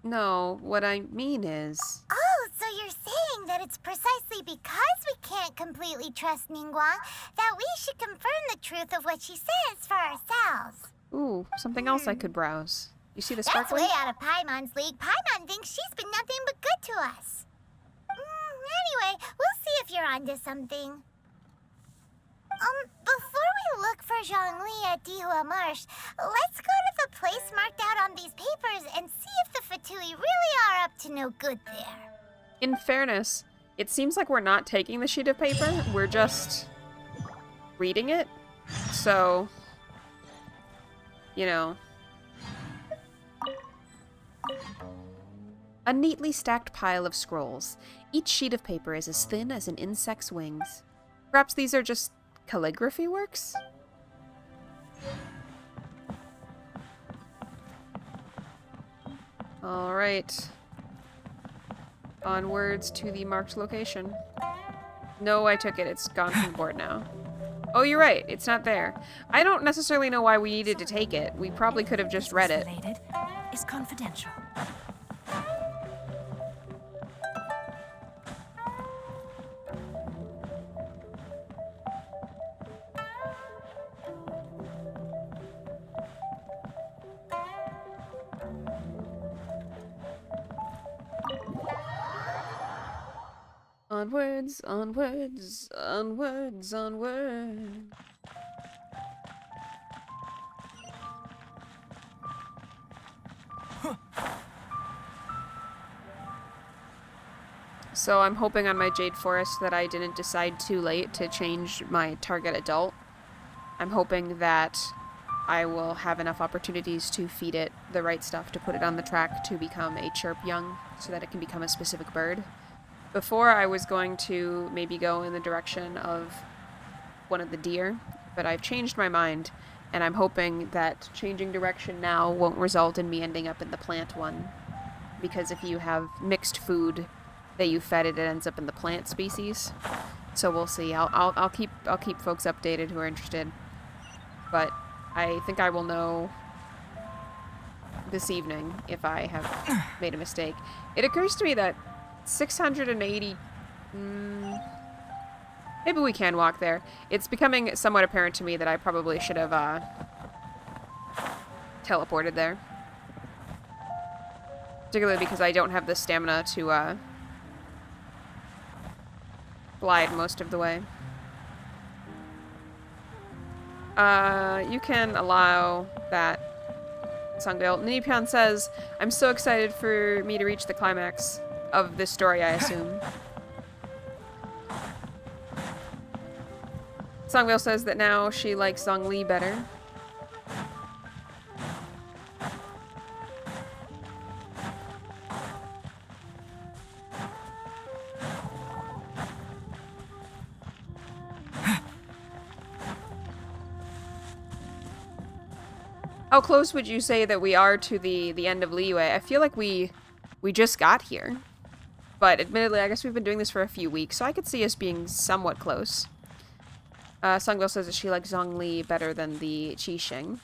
No, what I mean is... Oh, so you're saying that it's precisely because we can't completely trust Ningguang that we should confirm the truth of what she says for ourselves. Ooh, something else I could browse. You see the That's sparkling? way out of Paimon's league. Paimon thinks she's been nothing but good to us. Anyway, we'll see if you're onto something. Before we look for Zhongli at Dihua Marsh, let's go to the place marked out on these papers and see if the Fatui really are up to no good there. In fairness, it seems like we're not taking the sheet of paper. We're just reading it. So, you know. A neatly stacked pile of scrolls. Each sheet of paper is as thin as an insect's wings. Perhaps these are just calligraphy works? All right. Onwards to the marked location. No, I took it. It's gone from the board now. Oh, you're right. It's not there. I don't necessarily know why we needed to take it. We probably could have just read it. Is confidential. Onwards, onwards, onwards, onward. So I'm hoping on my Jade Forest that I didn't decide too late to change my target adult. I'm hoping that I will have enough opportunities to feed it the right stuff to put it on the track to become a chirp young so that it can become a specific bird. Before I was going to maybe go in the direction of one of the deer, but I've changed my mind, and I'm hoping that changing direction now won't result in me ending up in the plant one. Because if you have mixed food that you fed it, it ends up in the plant species. So we'll see. I'll keep folks updated who are interested. But I think I will know this evening if I have made a mistake. It occurs to me that 680... maybe we can walk there. It's becoming somewhat apparent to me that I probably should have teleported there. Particularly because I don't have the stamina to glide most of the way. You can allow that, Sungale. Ninipion says, I'm so excited for me to reach the climax of this story, I assume. Songvale says that now she likes Zhongli better. How close would you say that we are to the end of Liyue? I feel like we just got here. But admittedly, I guess we've been doing this for a few weeks, so I could see us being somewhat close. Sungvale says that she likes Zhongli better than the Qixing.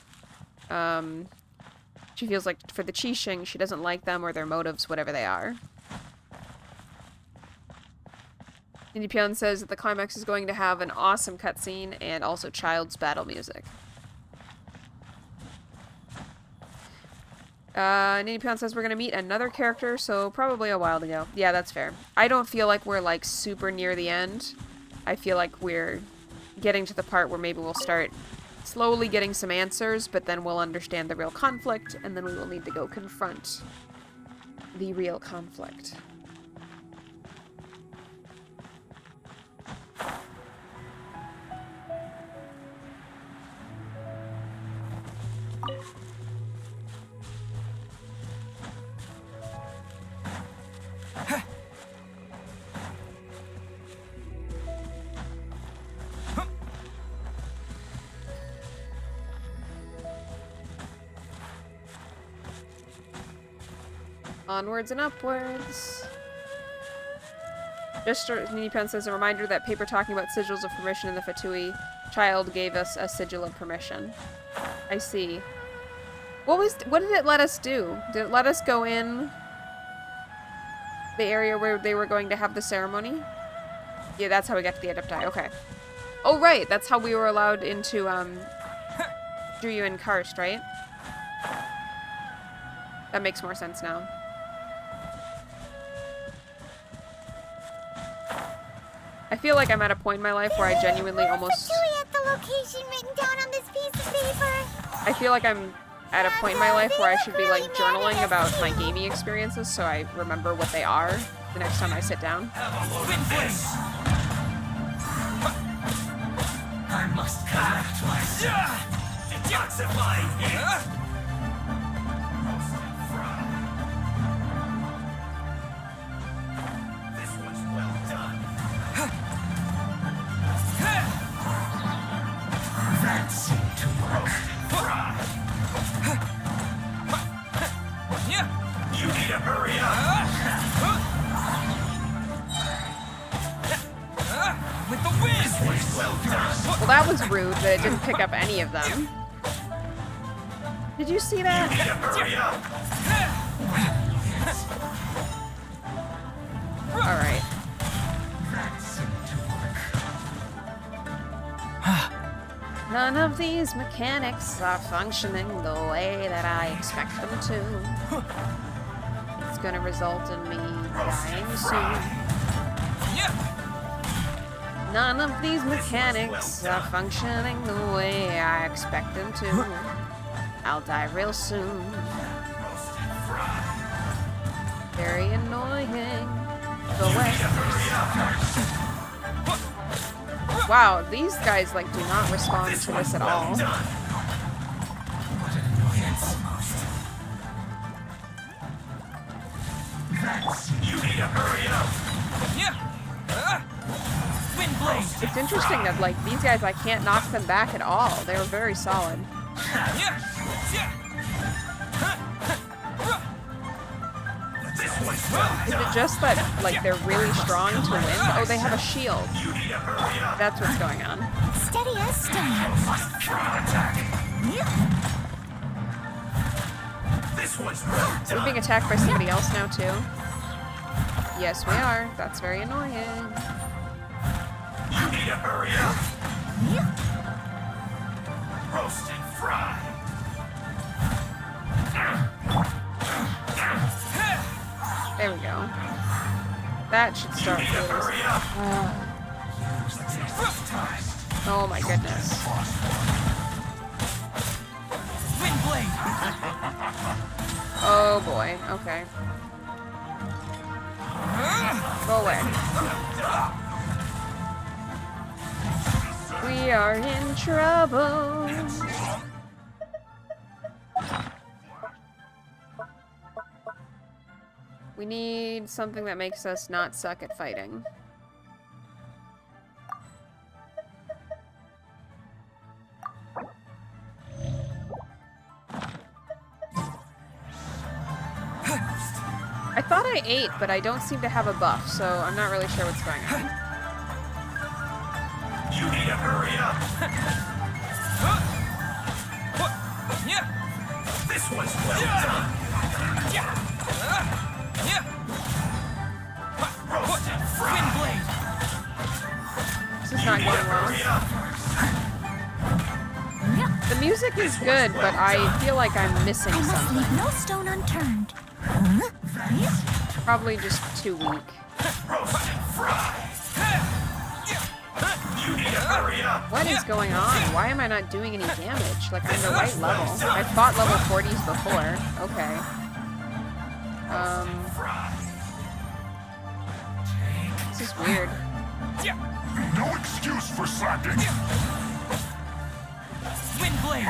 She feels like for the Qixing, she doesn't like them or their motives, whatever they are. Ninipion says that the climax is going to have an awesome cutscene and also Child's battle music. Ninipion says we're going to meet another character, so probably a while to go. Yeah, that's fair. I don't feel like we're, like, super near the end. I feel like we're getting to the part where maybe we'll start slowly getting some answers, but then we'll understand the real conflict, and then we will need to go confront the real conflict. Onwards and upwards. Just Ninipion says a reminder that paper talking about sigils of permission in the Fatui child gave us a sigil of permission. I see. What did it let us do? Did it let us go in the area where they were going to have the ceremony? Yeah, that's how we got to the Adepti. Okay. Oh, right. That's how we were allowed into, Liyue and Karst, right? That makes more sense now. I feel like I'm at a point in my life where I genuinely almost... At the location written down on this piece of paper. I feel like I'm at a point in my life where I should be, like, journaling about my gaming experiences so I remember what they are the next time I sit down. I must correct myself. Detoxifying it. This one's well done. That seemed to work. You need to hurry up. With the wind. This one's well done. Well, that was rude that it didn't pick up any of them. Did you see that? You need to hurry up. Alright. That seemed to work. None of these mechanics are functioning the way that I expect them to. It's gonna result in me dying soon. None of these mechanics are functioning the way I expect them to. I'll die real soon. Very annoying. Go away. Wow, these guys like do not respond to this at all. You need to hurry up. Wind blade. It's interesting that like these guys I can't knock them back at all. They were very solid. This one's well Is it just that like they're really strong to win? Oh, they have a shield. You need to hurry up. That's what's going on. Steady as stone. Counterattack. This one's well We're done. being attacked by somebody else now too. Yes, we are. That's very annoying. You need to hurry up. Roast and fry. There we go. That should start You need to with. hurry up. Oh my goodness. Wind blade. Oh boy. Okay. Go away. We are in trouble. We need something that makes us not suck at fighting. I thought I ate, but I don't seem to have a buff, so I'm not really sure what's going on. You need to hurry up. This one's well done. Roast and fry. Wind blade. This is not going well. Hurry up. The music is good, but I feel like I'm missing I must something. leave no stone unturned. Probably just too weak. Roast and fry. You need to hurry up. What is going on? Why am I not doing any damage? Like, I'm the right level. I've fought level 40s before. Okay. This is weird. No excuse for slacking. Wind blade.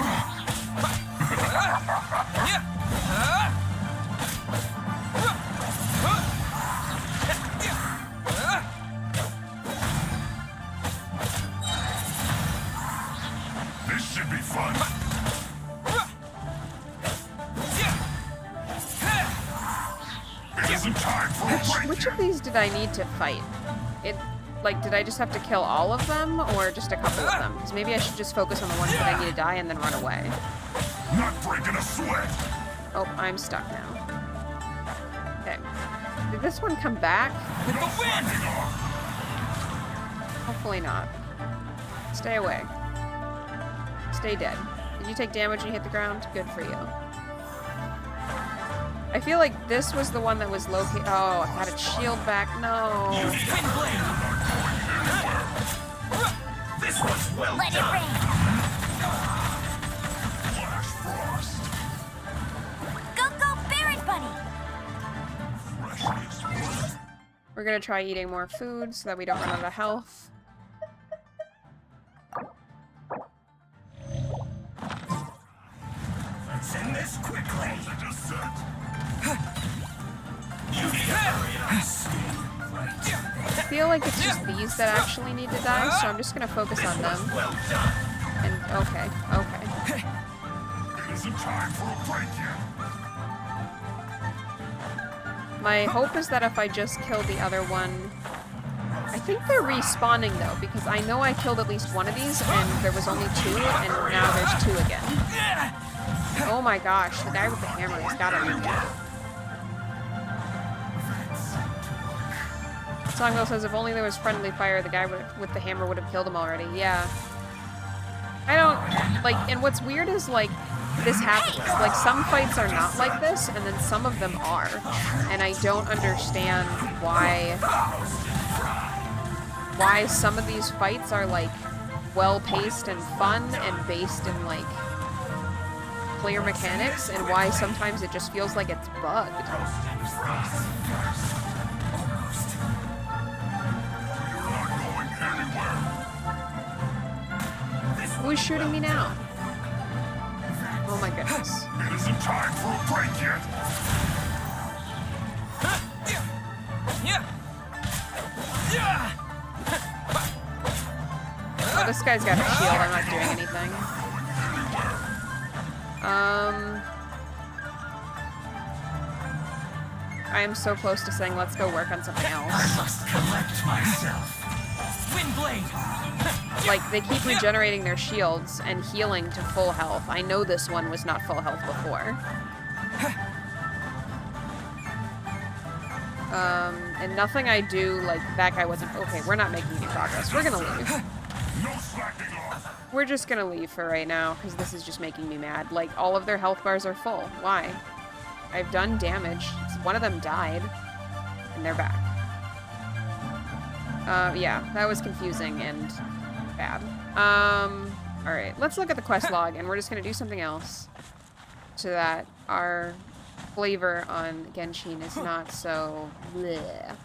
This should be fun. It isn't time for a break. Which of these did I need to fight? Like, did I just have to kill all of them, or just a couple of them? Because maybe I should just focus on the ones that I need to die and then run away. Not breaking a sweat. Oh, I'm stuck now. Okay. Did this one come back? With the wind. Hopefully not. Stay away. Stay dead. Did you take damage when you hit the ground? Good for you. I feel like this was the one that was located. Oh, I had its shield back. No. Wind blade. This one's well Let it done. rain. Flash frost. Go, Barrett Bunny. Freshness. We're gonna try eating more food so that we don't run out of health. Let's end this quickly. The descent. You need to hurry up. I feel like it's just these that actually need to die, so I'm just gonna focus This on them. one's well done. And okay. It isn't time for a break yet. My hope is that if I just kill the other one... I think they're respawning though, because I know I killed at least one of these and there was only two, and now there's two again. Oh my gosh, the guy with the hammer has gotta be dead. Songville says if only there was friendly fire, the guy with the hammer would have killed him already. Yeah. I don't... Like, and what's weird is, like, this happens. Like, some fights are not like this, and then some of them are. And I don't understand why some of these fights are, like, well-paced and fun and based in, like, clear mechanics, and why sometimes it just feels like it's bugged. is shooting me now? Oh my goodness. It isn't time for a break yet. Oh, this guy's got a shield. I'm not doing anything. I am so close to saying let's go work on something else. I must collect myself. Windblade! Like, they keep regenerating their shields and healing to full health. I know this one was not full health before. And nothing I do, like, that guy wasn't... Okay, we're not making any progress. We're gonna leave. No slacking off. We're just gonna leave for right now, because this is just making me mad. Like, all of their health bars are full. Why? I've done damage. One of them died, and they're back. Yeah, that was confusing and bad. Alright, let's look at the quest log, and we're just gonna do something else so that our flavor on Genshin is not so bleh.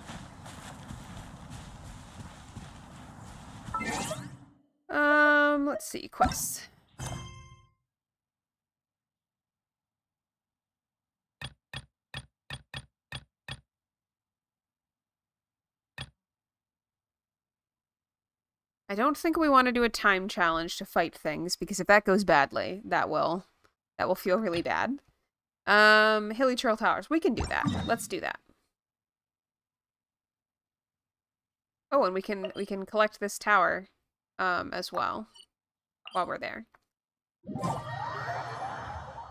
Let's see, quests. I don't think we want to do a time challenge to fight things, because if that goes badly, that will feel really bad. Hilly Trail Towers. We can do that. Let's do that. Oh, and we can collect this tower as well while we're there.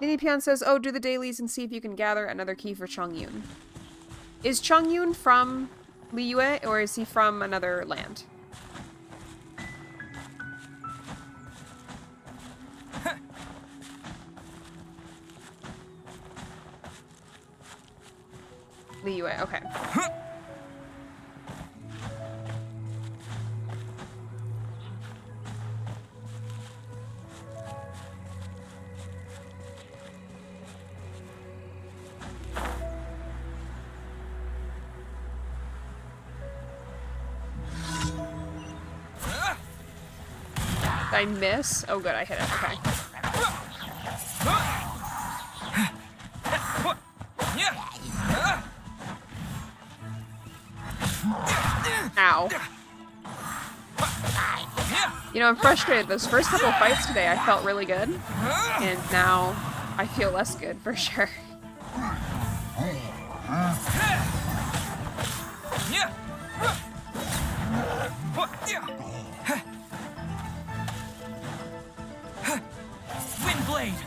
Nini Pian says, "Oh, do the dailies and see if you can gather another key for Chongyun." Is Chongyun from Liyue, or is he from another land? Liyue, okay. Did I miss? Oh good, I hit it, okay. Ow. You know, I'm frustrated. Those first couple fights today, I felt really good. And now, I feel less good, for sure. Windblade!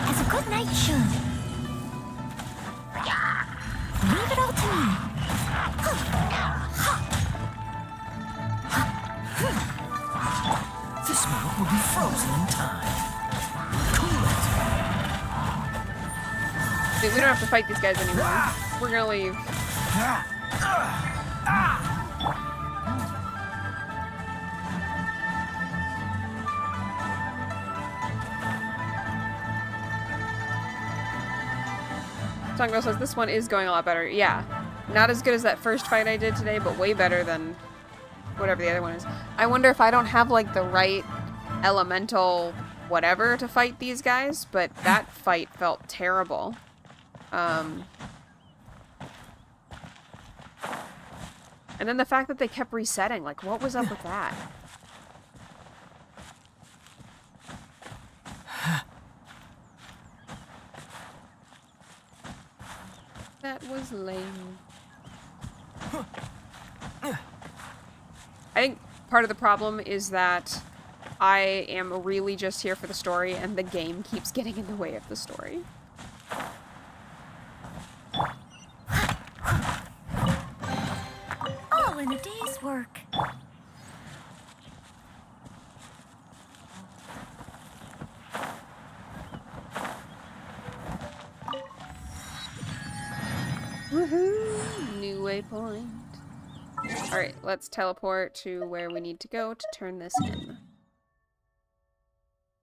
Have a good night, Shun. Leave it all to me. This smoke will be frozen in time. Cool it. Dude, we don't have to fight these guys anymore. We're gonna leave. Songo says this one is going a lot better. Yeah. Not as good as that first fight I did today, but way better than whatever the other one is. I wonder if I don't have, like, the right elemental whatever to fight these guys, but that fight felt terrible. And then the fact that they kept resetting, like, what was up with that? That was lame. I think part of the problem is that I am really just here for the story, and the game keeps getting in the way of the story. All in a day's work. Woohoo! New waypoint. Alright, let's teleport to where we need to go to turn this in.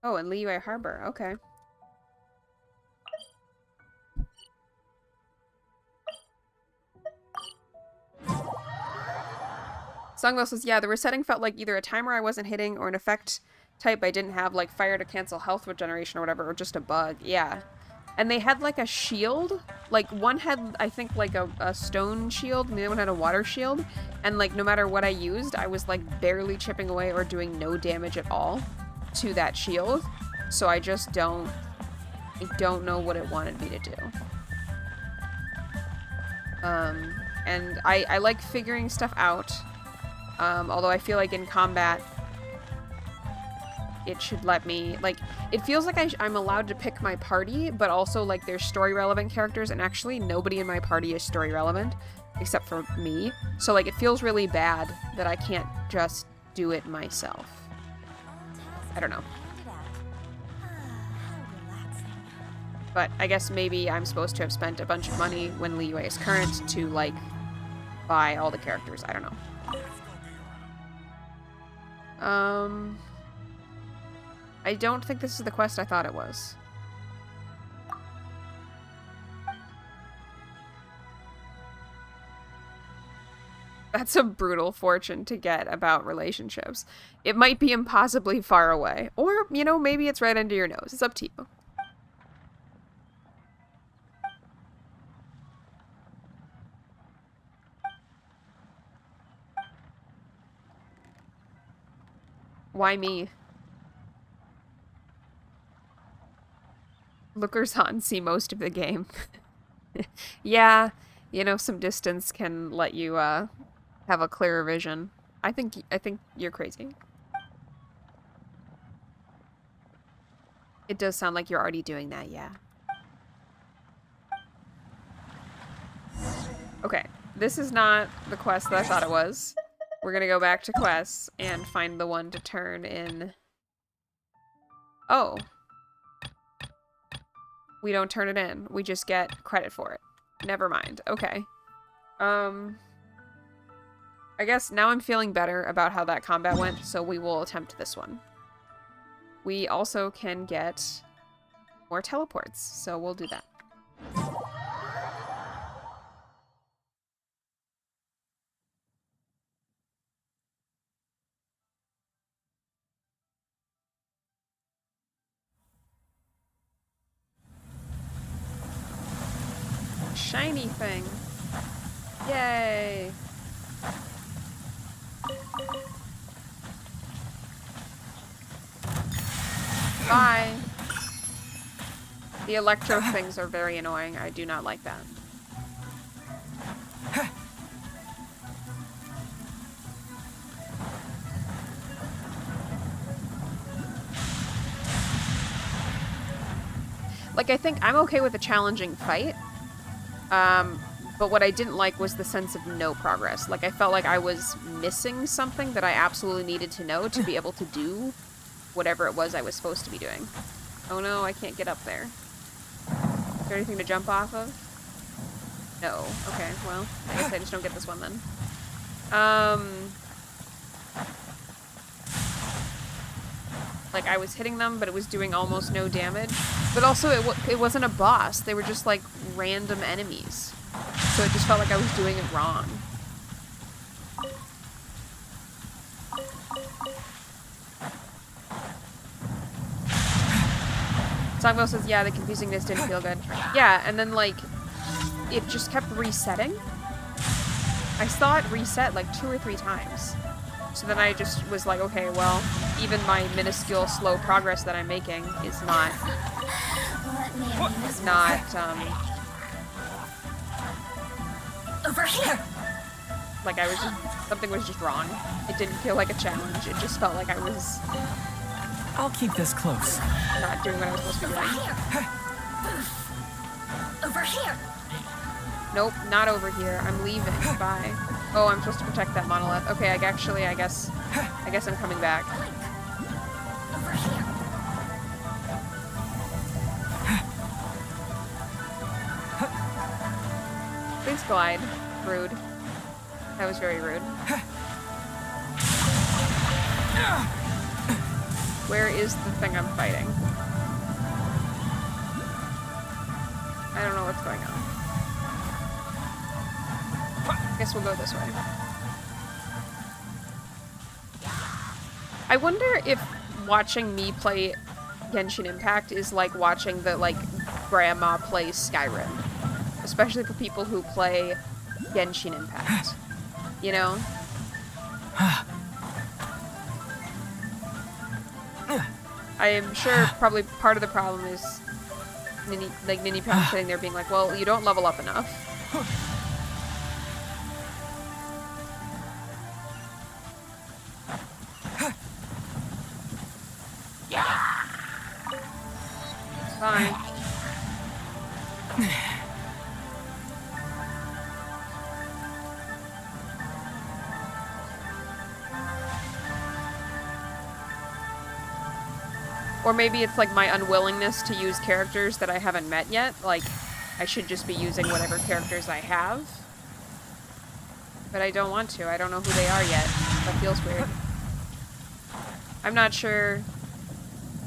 Oh, and Liyue Harbor. Okay. Songwell says, yeah, the resetting felt like either a timer I wasn't hitting or an effect type I didn't have, like fire to cancel health regeneration or whatever, or just a bug. Yeah. And they had like a shield. Like one had, I think, like a stone shield, and the other one had a water shield. And like no matter what I used, I was like barely chipping away or doing no damage at all to that shield. So I just don't know what it wanted me to do. And I like figuring stuff out. Although I feel like in combat, it should let me, like, it feels like I'm allowed to pick my party, but also, like, there's story-relevant characters, and actually nobody in my party is story-relevant, except for me. So, like, it feels really bad that I can't just do it myself. I don't know. But I guess maybe I'm supposed to have spent a bunch of money when Liyue is current to, like, buy all the characters. I don't know. I don't think this is the quest I thought it was. That's a brutal fortune to get about relationships. It might be impossibly far away. Or, you know, maybe it's right under your nose. It's up to you. Why me? Lookers on see most of the game. Yeah, you know, some distance can let you have a clearer vision. I think you're crazy. It does sound like you're already doing that, yeah. Okay, this is not the quest that I thought it was. We're gonna go back to quests and find the one to turn in. Oh. We don't turn it in. We just get credit for it. Never mind. Okay. I guess now I'm feeling better about how that combat went, so we will attempt this one. We also can get more teleports, so we'll do that. Shiny thing. Yay. Bye. The electro things are very annoying. I do not like that. Like, I think I'm okay with a challenging fight. But what I didn't like was the sense of no progress. Like, I felt like I was missing something that I absolutely needed to know to be able to do whatever it was I was supposed to be doing. Oh no, I can't get up there. Is there anything to jump off of? No. Okay, well, I guess I just don't get this one then. Like, I was hitting them, but it was doing almost no damage. But also, it wasn't a boss. They were just, like, random enemies. So it just felt like I was doing it wrong. Songwell says, yeah, the confusingness didn't feel good. Yeah, and then, like, it just kept resetting. I saw it reset, like, 2 or 3 times. So then I just was like, okay, well, even my minuscule slow progress that I'm making is not, Over here. like I was just, something was just wrong. It didn't feel like a challenge. It just felt like I was I'll keep this close. not doing what I was supposed to be doing. Over here. Nope, not over here. I'm leaving. Bye. Oh, I'm supposed to protect that monolith. Okay, I guess I'm coming back. Over here. Please glide. Rude. That was very rude. Where is the thing I'm fighting? I don't know what's going on. Guess we'll go this way. I wonder if watching me play Genshin Impact is like watching the, like, grandma play Skyrim. Especially for people who play Genshin Impact. You know? I am sure probably part of the problem is Ninny probably sitting there being like, well, you don't level up enough. It's fine. Or maybe it's like my unwillingness to use characters that I haven't met yet. Like, I should just be using whatever characters I have. But I don't want to. I don't know who they are yet. That feels weird. I'm not sure.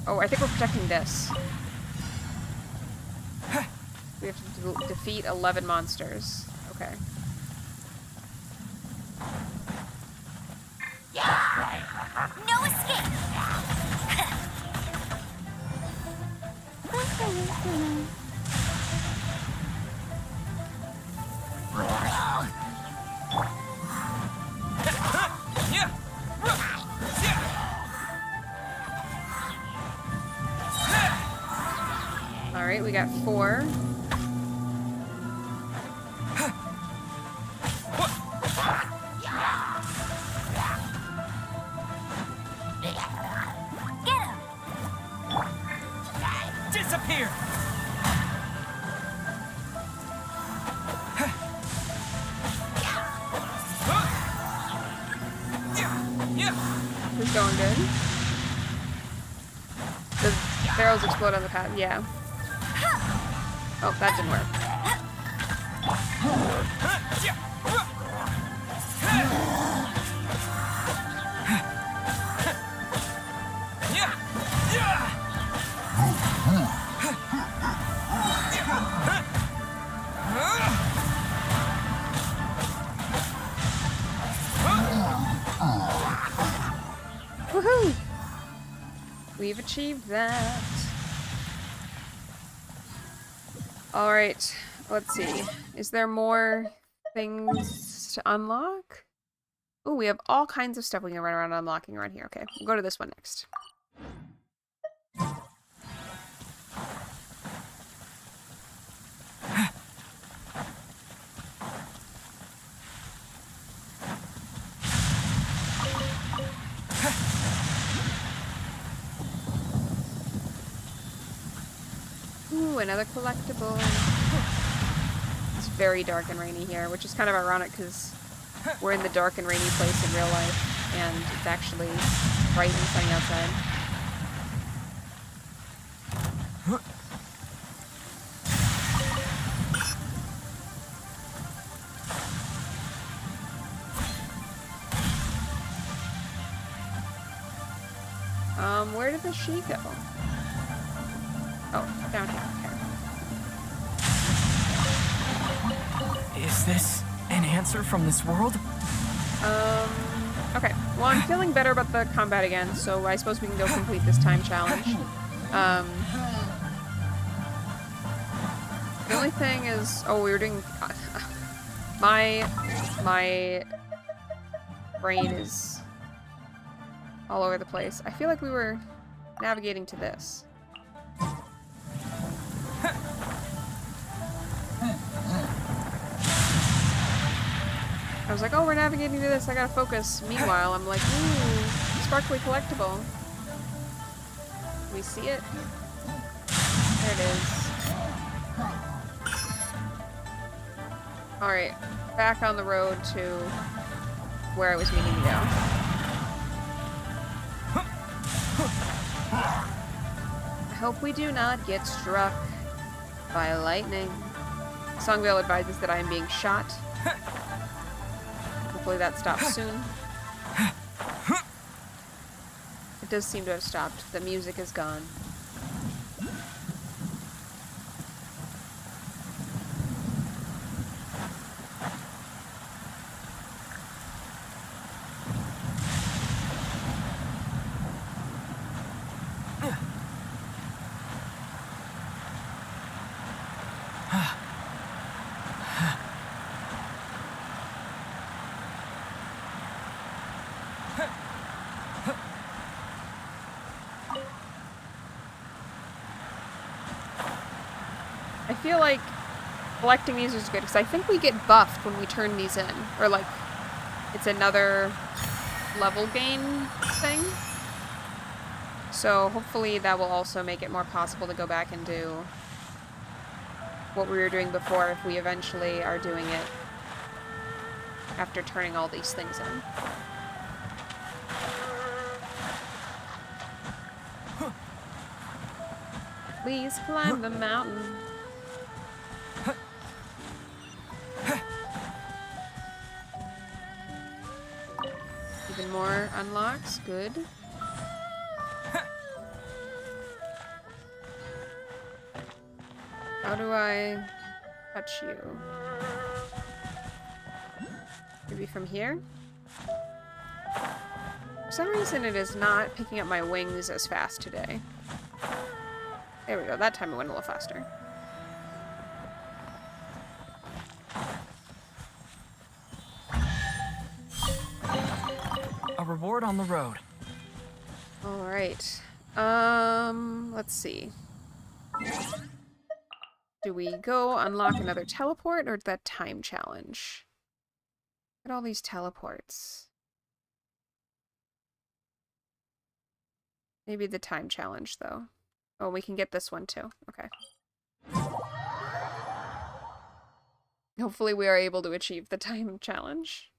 Oh, I think we're protecting this. We have to defeat 11 monsters. Okay. No escape! Alright, we got 4. Get him! Disappear! This is going good. The barrels explode on the path. Yeah. Oh, that didn't work. Woohoo! We've achieved that. Alright, let's see. Is there more things to unlock? Oh, we have all kinds of stuff we can run around unlocking around here. Okay, we'll go to this one next. Ooh, another collectible. It's very dark and rainy here, which is kind of ironic because we're in the dark and rainy place in real life, and it's actually bright and sunny outside. Where did the she go? Oh, down here. Okay. Is this an answer from this world? Okay. Well, I'm feeling better about the combat again, so I suppose we can go complete this time challenge. The only thing is, oh, we were doing, my brain is all over the place. I feel like we were navigating to this. I was like, oh, we're navigating to this, I gotta focus. Meanwhile, I'm like, ooh, sparkly collectible. We see it? There it is. Alright, back on the road to where I was meaning to go. I hope we do not get struck by lightning. Songvale advises that I am being shot. Hopefully that stops soon. It does seem to have stopped. The music is gone. feel like collecting these is good, because I think we get buffed when we turn these in. Or, like, it's another level gain thing. So hopefully that will also make it more possible to go back and do what we were doing before if we eventually are doing it after turning all these things in. Please climb the mountain. Even more unlocks, good. How do I touch you? Maybe from here? For some reason it is not picking up my wings as fast today. There we go, that time it went a little faster. A reward on the road. Alright. Let's see. Do we go unlock another teleport, or that time challenge? Look at all these teleports. Maybe the time challenge, though. Oh, we can get this one, too. Okay. Hopefully we are able to achieve the time challenge.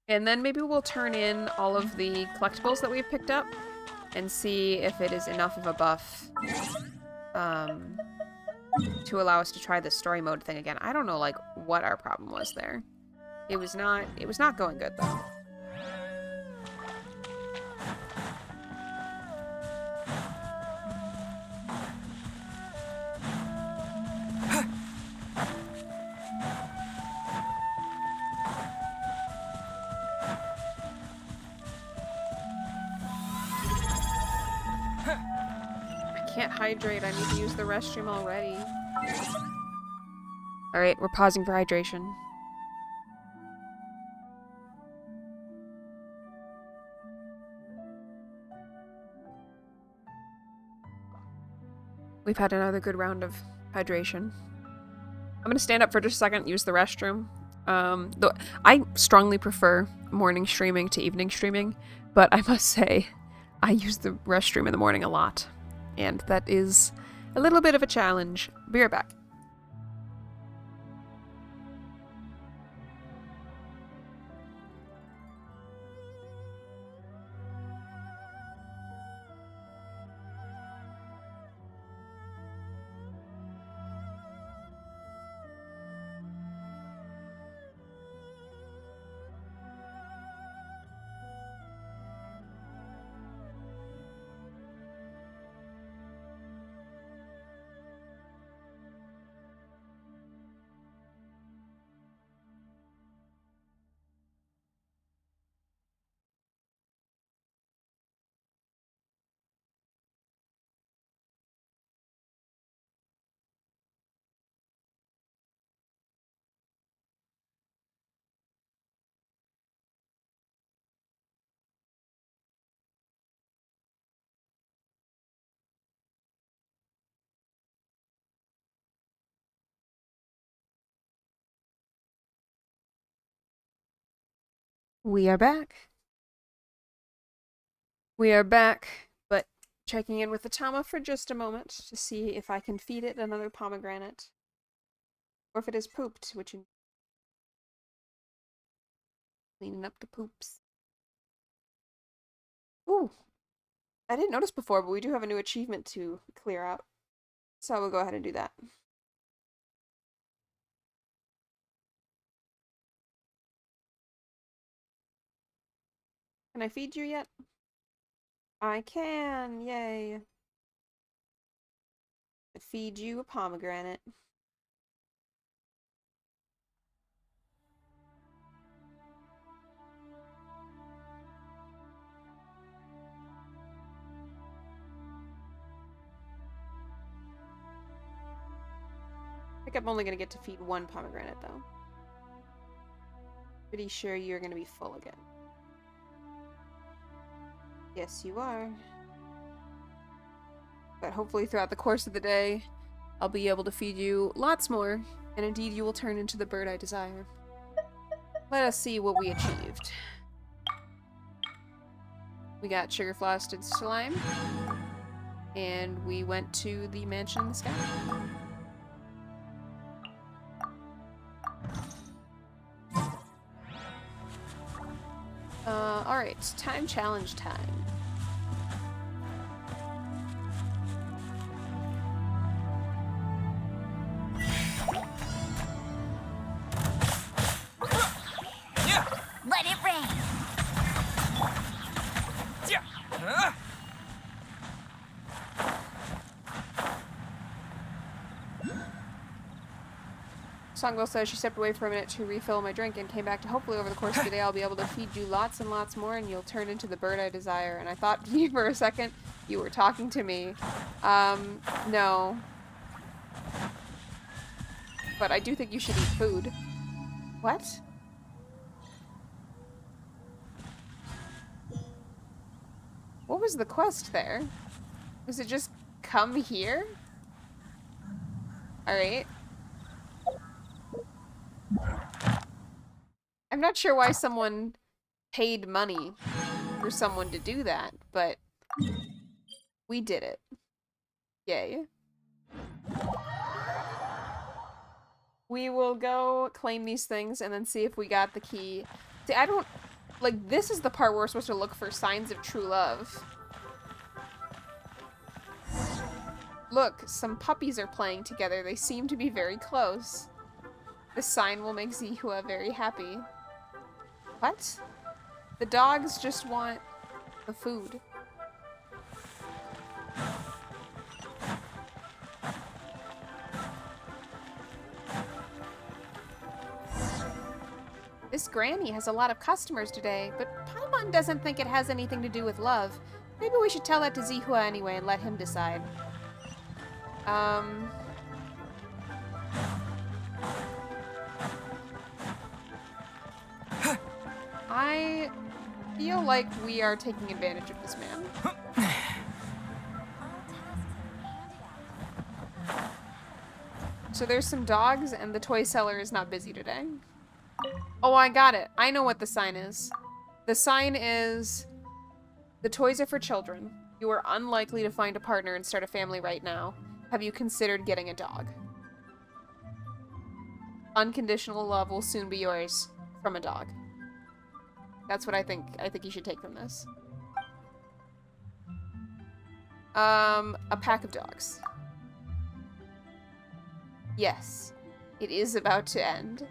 And then maybe we'll turn in all of the collectibles that we've picked up and see if it is enough of a buff to allow us to try the story mode thing again. I don't know, like, what our problem was there. It was not going good, though. Can't hydrate. I need to use the restroom already. Alright, we're pausing for hydration. We've had another good round of hydration. I'm gonna stand up for just a second, use the restroom. Though I strongly prefer morning streaming to evening streaming, but I must say, I use the restroom in the morning a lot. And that is a little bit of a challenge. Be right back. We are back. We are back, but checking in with the Tama for just a moment to see if I can feed it another pomegranate. Or if it has pooped, which in cleaning up the poops. Ooh. I didn't notice before, but we do have a new achievement to clear out. So we'll go ahead and do that. Can I feed you yet? I can! Yay! Feed you a pomegranate. I think I'm only gonna get to feed one pomegranate, though. Pretty sure you're gonna be full again. Yes, you are. But hopefully throughout the course of the day, I'll be able to feed you lots more, and indeed you will turn into the bird I desire. Let us see what we achieved. We got sugar frosted slime, and we went to the mansion in the sky. Alright, time challenge time. Let it rain. Songbird says she stepped away for a minute to refill my drink and came back to hopefully over the course of the day I'll be able to feed you lots and lots more and you'll turn into the bird I desire. And I thought for a second you were talking to me. No. But I do think you should eat food. What? What was the quest there? Was it just come here? Alright. I'm not sure why someone paid money for someone to do that, but we did it. Yay. We will go claim these things and then see if we got the key. See, I don't... Like, this is the part where we're supposed to look for signs of true love. Look, some puppies are playing together. They seem to be very close. This sign will make Zihua very happy. What? The dogs just want the food. This granny has a lot of customers today, but Paimon doesn't think it has anything to do with love. Maybe we should tell that to Zihua anyway and let him decide. I feel like we are taking advantage of this man. So there's some dogs and the toy seller is not busy today. Oh, I got it. I know what the sign is. The sign is, the toys are for children. You are unlikely to find a partner and start a family right now. Have you considered getting a dog? Unconditional love will soon be yours from a dog. That's what I think you should take from this. A pack of dogs. Yes, it is about to end.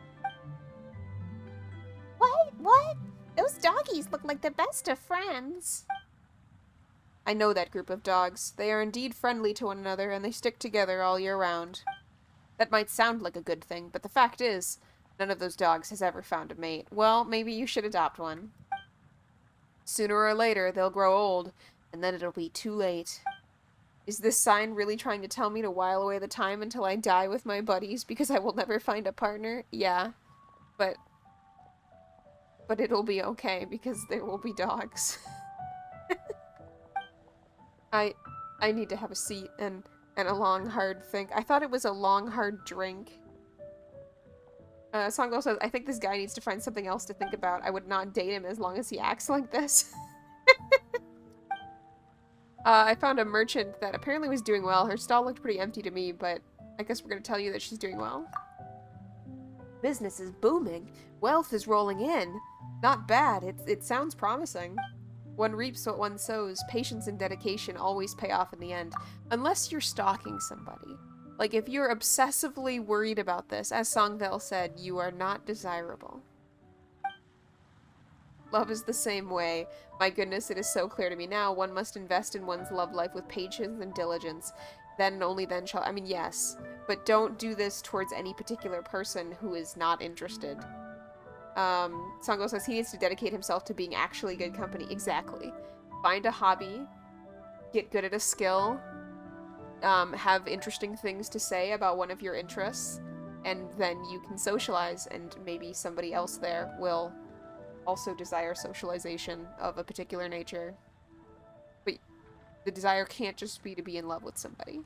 What? Those doggies look like the best of friends. I know that group of dogs. They are indeed friendly to one another, and they stick together all year round. That might sound like a good thing, but the fact is, none of those dogs has ever found a mate. Well, maybe you should adopt one. Sooner or later, they'll grow old, and then it'll be too late. Is this sign really trying to tell me to while away the time until I die with my buddies because I will never find a partner? Yeah, but it'll be okay because there will be dogs. I need to have a seat and a long, hard think. I thought it was a long, hard drink. Songo says, I think this guy needs to find something else to think about. I would not date him as long as he acts like this. I found a merchant that apparently was doing well. Her stall looked pretty empty to me, but I guess we're going to tell you that she's doing well. Business is booming. Wealth is rolling in. Not bad. It sounds promising. One reaps what one sows. Patience and dedication always pay off in the end. Unless you're stalking somebody. Like, if you're obsessively worried about this, as Songvel said, you are not desirable. Love is the same way. My goodness, it is so clear to me now. One must invest in one's love life with patience and diligence. Then and only then shall... I mean, yes. But don't do this towards any particular person who is not interested. Songo says he needs to dedicate himself to being actually good company. Exactly. Find a hobby. Get good at a skill. Have interesting things to say about one of your interests. And then you can socialize, and maybe somebody else there will also desire socialization of a particular nature. But The desire can't just be to be in love with somebody.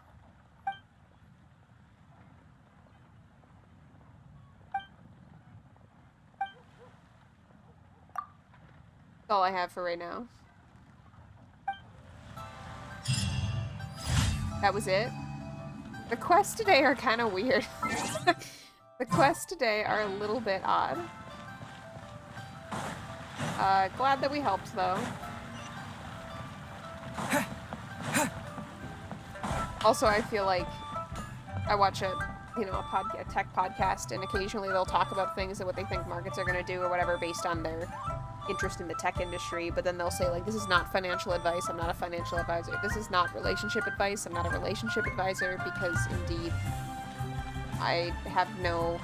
That's all I have for right now. That was it? The quests today are kind of weird. The quests today are a little bit odd. Glad that we helped, though. Also, I feel like I watch a tech podcast, and occasionally they'll talk about things and what they think markets are going to do or whatever based on their interest in the tech industry, but then they'll say, like, this is not financial advice, I'm not a financial advisor. This is not relationship advice, I'm not a relationship advisor, because indeed, I have no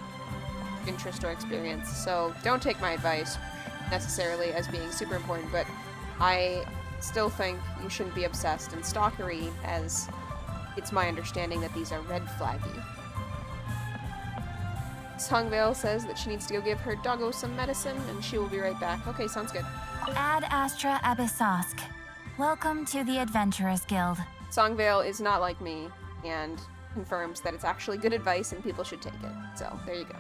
interest or experience. So don't take my advice necessarily as being super important, but I still think you shouldn't be obsessed and stalkery, as it's my understanding that these are red flaggy. Songvale says that she needs to go give her doggo some medicine, and she will be right back. Okay, sounds good. Ad Astra Abyssosk. Welcome to the Adventurers Guild. Songvale is not like me, and confirms that it's actually good advice and people should take it. So, there you go.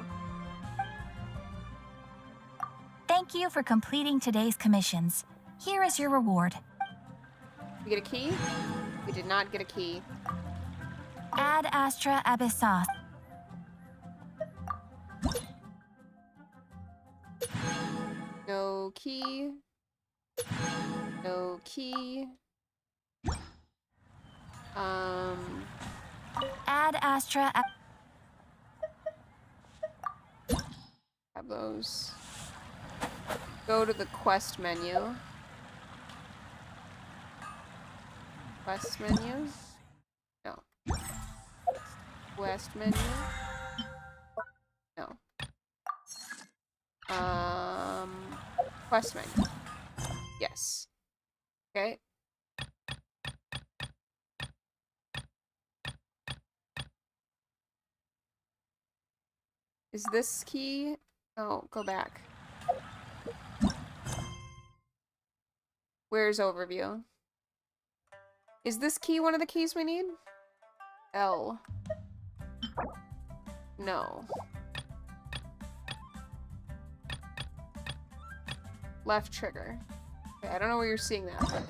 Thank you for completing today's commissions. Here is your reward. We get a key? We did not get a key. Ad Astra Abyssosk. No key. No key. Ad Astra. Have those. Go to the quest menu. Quest menu? No. Quest menu? No. Quest menu. Yes. Okay. Is this key? Oh, go back. Where's overview? Is this key one of the keys we need? L. No. Left trigger. Okay, I don't know where you're seeing that, but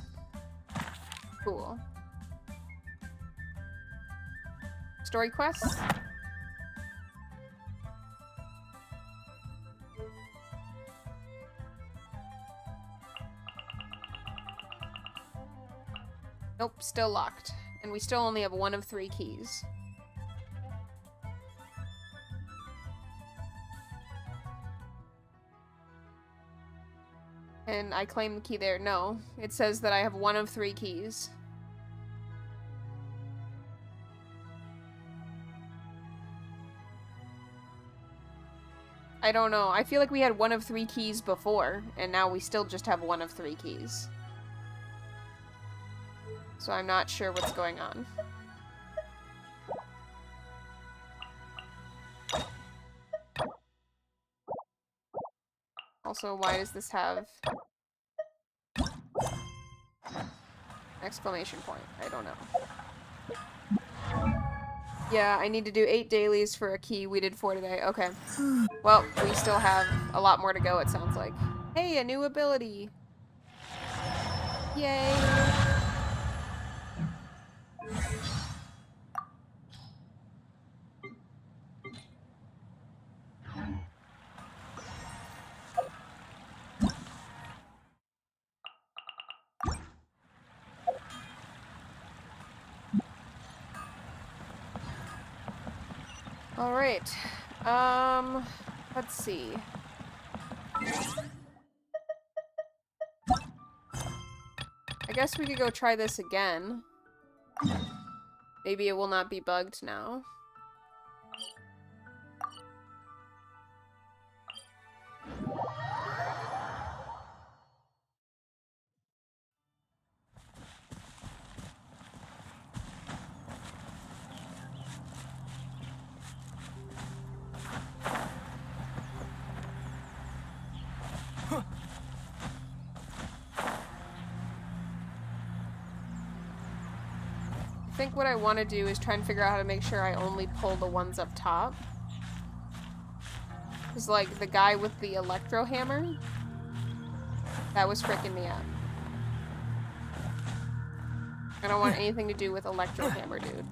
cool. Story quests? Nope, still locked. And we still only have one of 3 keys. And I claim the key there. No, it says that I have one of 3 keys. I don't know. I feel like we had one of 3 keys before, and now we still just have one of 3 keys. So I'm not sure what's going on. Also, why does this have exclamation point? I don't know. Yeah, I need to do 8 dailies for a key. We did 4 today. Okay. Well, we still have a lot more to go, it sounds like. Hey, a new ability! Yay! All right. Let's see. I guess we could go try this again. Maybe it will not be bugged now. think what I want to do is try and figure out how to make sure I only pull the ones up top. Because, like, the guy with the electro hammer, that was freaking me out. I don't want anything to do with electro hammer, dude.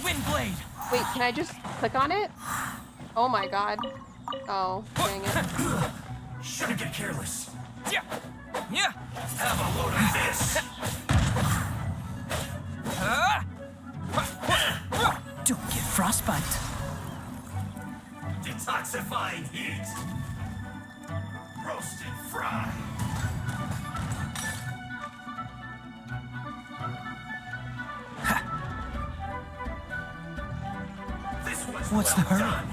Windblade! Wait, can I just click on it? Oh my god. Oh, dang it. Shouldn't get careless. Yeah! Yeah! Have a load of this. Don't get frostbite. Detoxifying heat. Roast and fry. This one's What's the hurry? done.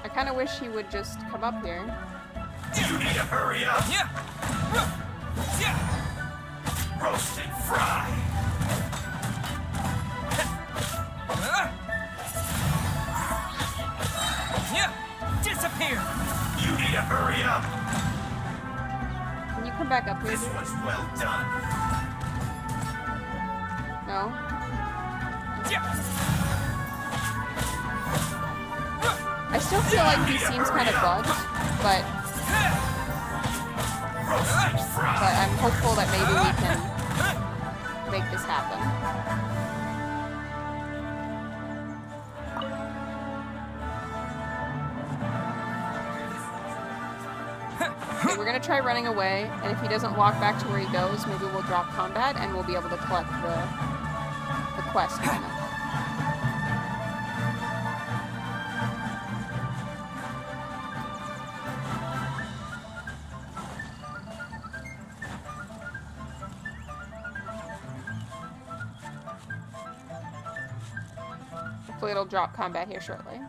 I kind of wish he would just come up here. You need to hurry up. Yeah! Yeah! Roast and fry. Yeah! Disappear! You need to hurry up. Can you come back up here? This dude? one's well done. No? Yeah! I still feel like he seems kind of bugged, but Roast and fry. I'm hopeful that maybe we can make this happen. Okay, we're gonna try running away, and if he doesn't walk back to where he goes, maybe we'll drop combat and we'll be able to collect the quest from him. Hopefully it'll drop combat here shortly.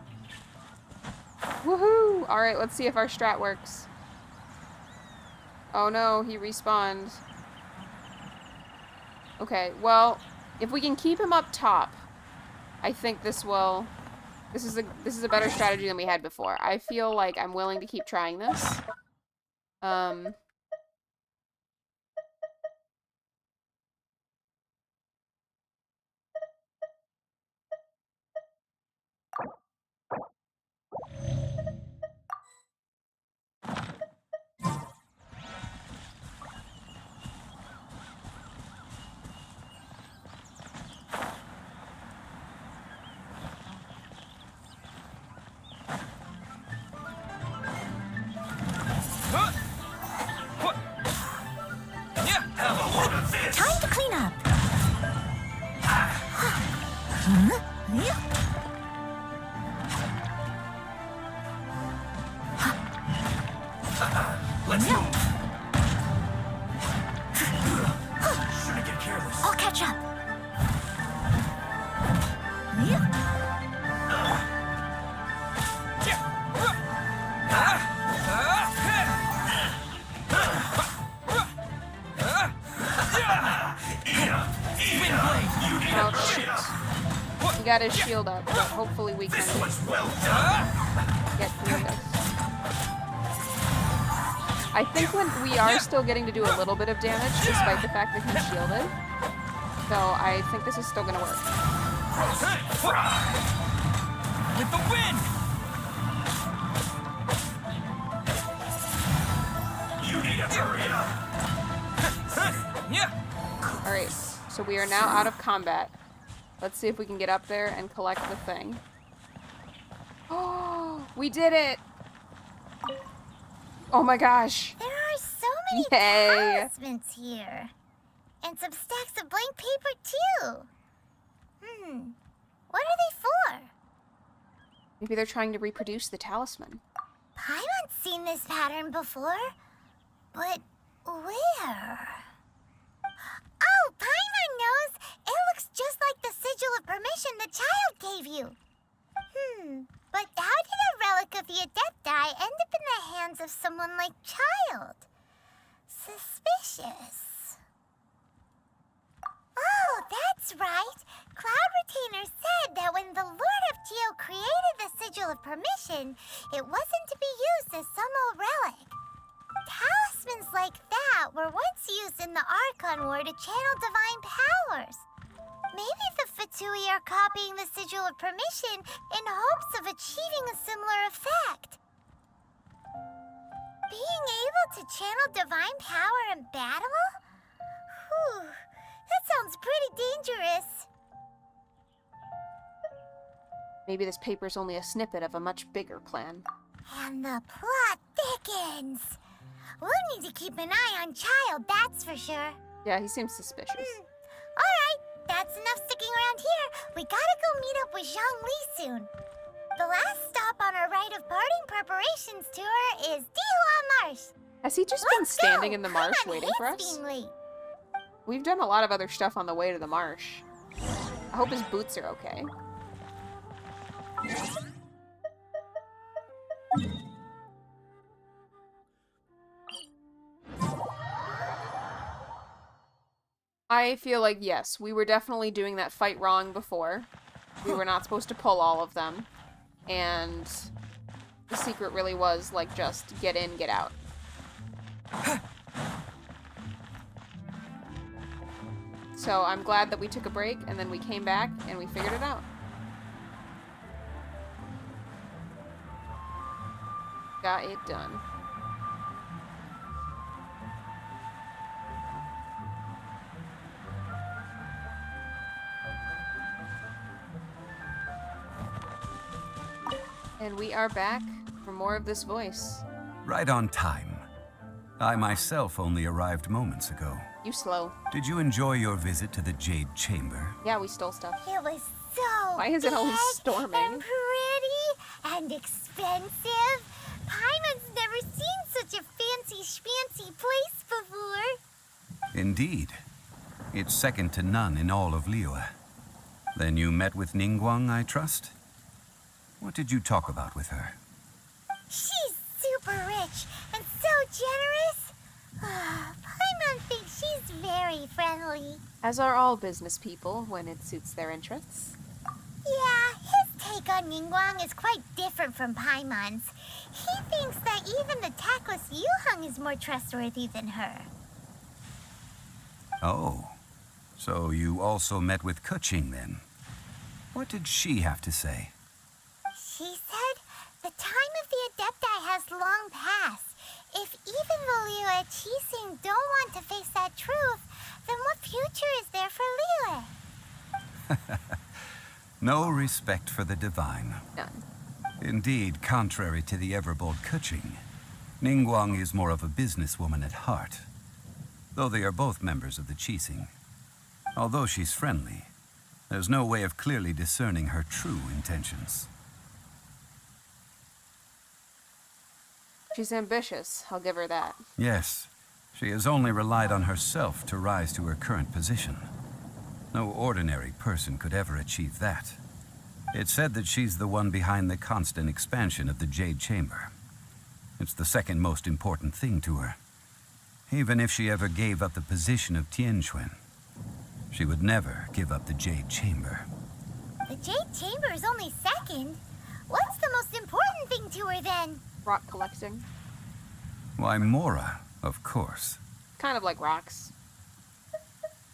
Woohoo! Alright, let's see if our strat works. Oh no, he respawned. Okay, well, if we can keep him up top, I think this will... This is a better strategy than we had before. I feel like I'm willing to keep trying this. Have a load of this. Time to clean up. Let's move. Shouldn't get careless. I'll catch up. Oh shoot. He got his shield up, but hopefully we can This one's well done. get through this. I think we are still getting to do a little bit of damage, despite the fact that he's shielded. So I think this is still gonna work. Roast and fry. With the wind! You need to hurry up. Yeah! Alright, so we are now out of combat. Let's see if we can get up there and collect the thing. Oh, we did it! Oh my gosh. There are so many Yay. talismans here. And some stacks of blank paper, too. What are they for? Maybe they're trying to reproduce the talisman. Paimon's seen this pattern before, but where? Oh, Paimon knows! It looks just like the sigil of permission the child gave you. But how did a relic of the Adepti end up in the hands of someone like Child? Suspicious. Oh, that's right. Cloud Retainer said that when the Lord of Geo created the Sigil of Permission, it wasn't to be used as some old relic. Talismans like that were once used in the Archon War to channel divine powers. Maybe the Fatui are copying the Sigil of Permission in hopes of achieving a similar effect. Being able to channel divine power in battle? Whew, that sounds pretty dangerous. Maybe this paper's only a snippet of a much bigger plan. And the plot thickens. We'll need to keep an eye on Child, that's for sure. Yeah, he seems suspicious. Alright, that's enough sticking around here. We gotta go meet up with Zhongli soon. The last stop on our rite of parting preparations tour is Dihua Marsh. Has he just been standing in the marsh waiting for us? We've done a lot of other stuff on the way to the marsh. I hope his boots are okay. I feel like, yes, we were definitely doing that fight wrong before. We were not supposed to pull all of them. And the secret really was, like, just get in, get out. So I'm glad that we took a break, and then we came back, and we figured it out. Got it done. And we are back for more of this voice. Right on time. I myself only arrived moments ago. You slow. Did you enjoy your visit to the Jade Chamber? Yeah, we stole stuff. It was so Why is it always big storming? and pretty and expensive. Paimon's never seen such a fancy schmancy place before. Indeed. It's second to none in all of Liyue. Then you met with Ningguang, I trust? What did you talk about with her? She's super rich and so generous. Paimon thinks she's very friendly. As are all business people when it suits their interests. Yeah, his take on Ningguang is quite different from Paimon's. He thinks that even the tactless Yuheng is more trustworthy than her. Oh, so you also met with Keqing then? What did she have to say? She said the time of the Adepti has long passed. If even the Liyue Qixing don't want to face that truth, then what future is there for Liyue? No respect for the divine. None. Indeed, contrary to the ever-bold Keqing, Ningguang is more of a businesswoman at heart, though they are both members of the Qixing. Although she's friendly, there's no way of clearly discerning her true intentions. She's ambitious, I'll give her that. Yes, she has only relied on herself to rise to her current position. No ordinary person could ever achieve that. It's said that she's the one behind the constant expansion of the Jade Chamber. It's the second most important thing to her. Even if she ever gave up the position of Tianquan, she would never give up the Jade Chamber. The Jade Chamber is only second. What's the most important thing to her then? Rock collecting. Why, Mora, of course. Kind of like rocks.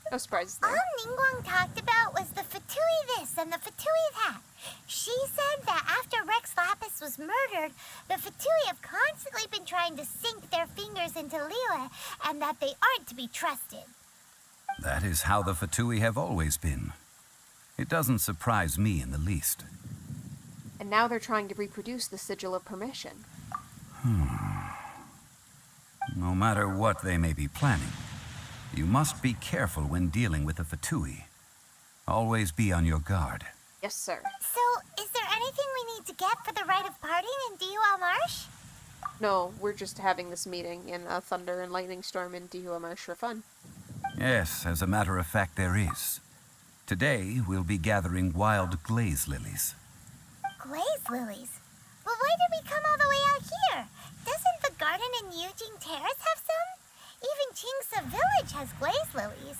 No surprises there. All Ningguang talked about was the Fatui this and the Fatui that. She said that after Rex Lapis was murdered, the Fatui have constantly been trying to sink their fingers into Liyue, and that they aren't to be trusted. That is how the Fatui have always been. It doesn't surprise me in the least. And now they're trying to reproduce the Sigil of Permission. No matter what they may be planning, you must be careful when dealing with the Fatui. Always be on your guard. Yes, sir. So, is there anything we need to get for the rite of parting in Dihua Marsh? No, we're just having this meeting in a thunder and lightning storm in Dihua Marsh for fun. Yes, as a matter of fact, there is. Today, we'll be gathering wild glaze lilies. Glaze lilies? Well, why did we come all the way out here? Doesn't the garden in Eugene Terrace have some? Even Chingsa Village has glaze lilies.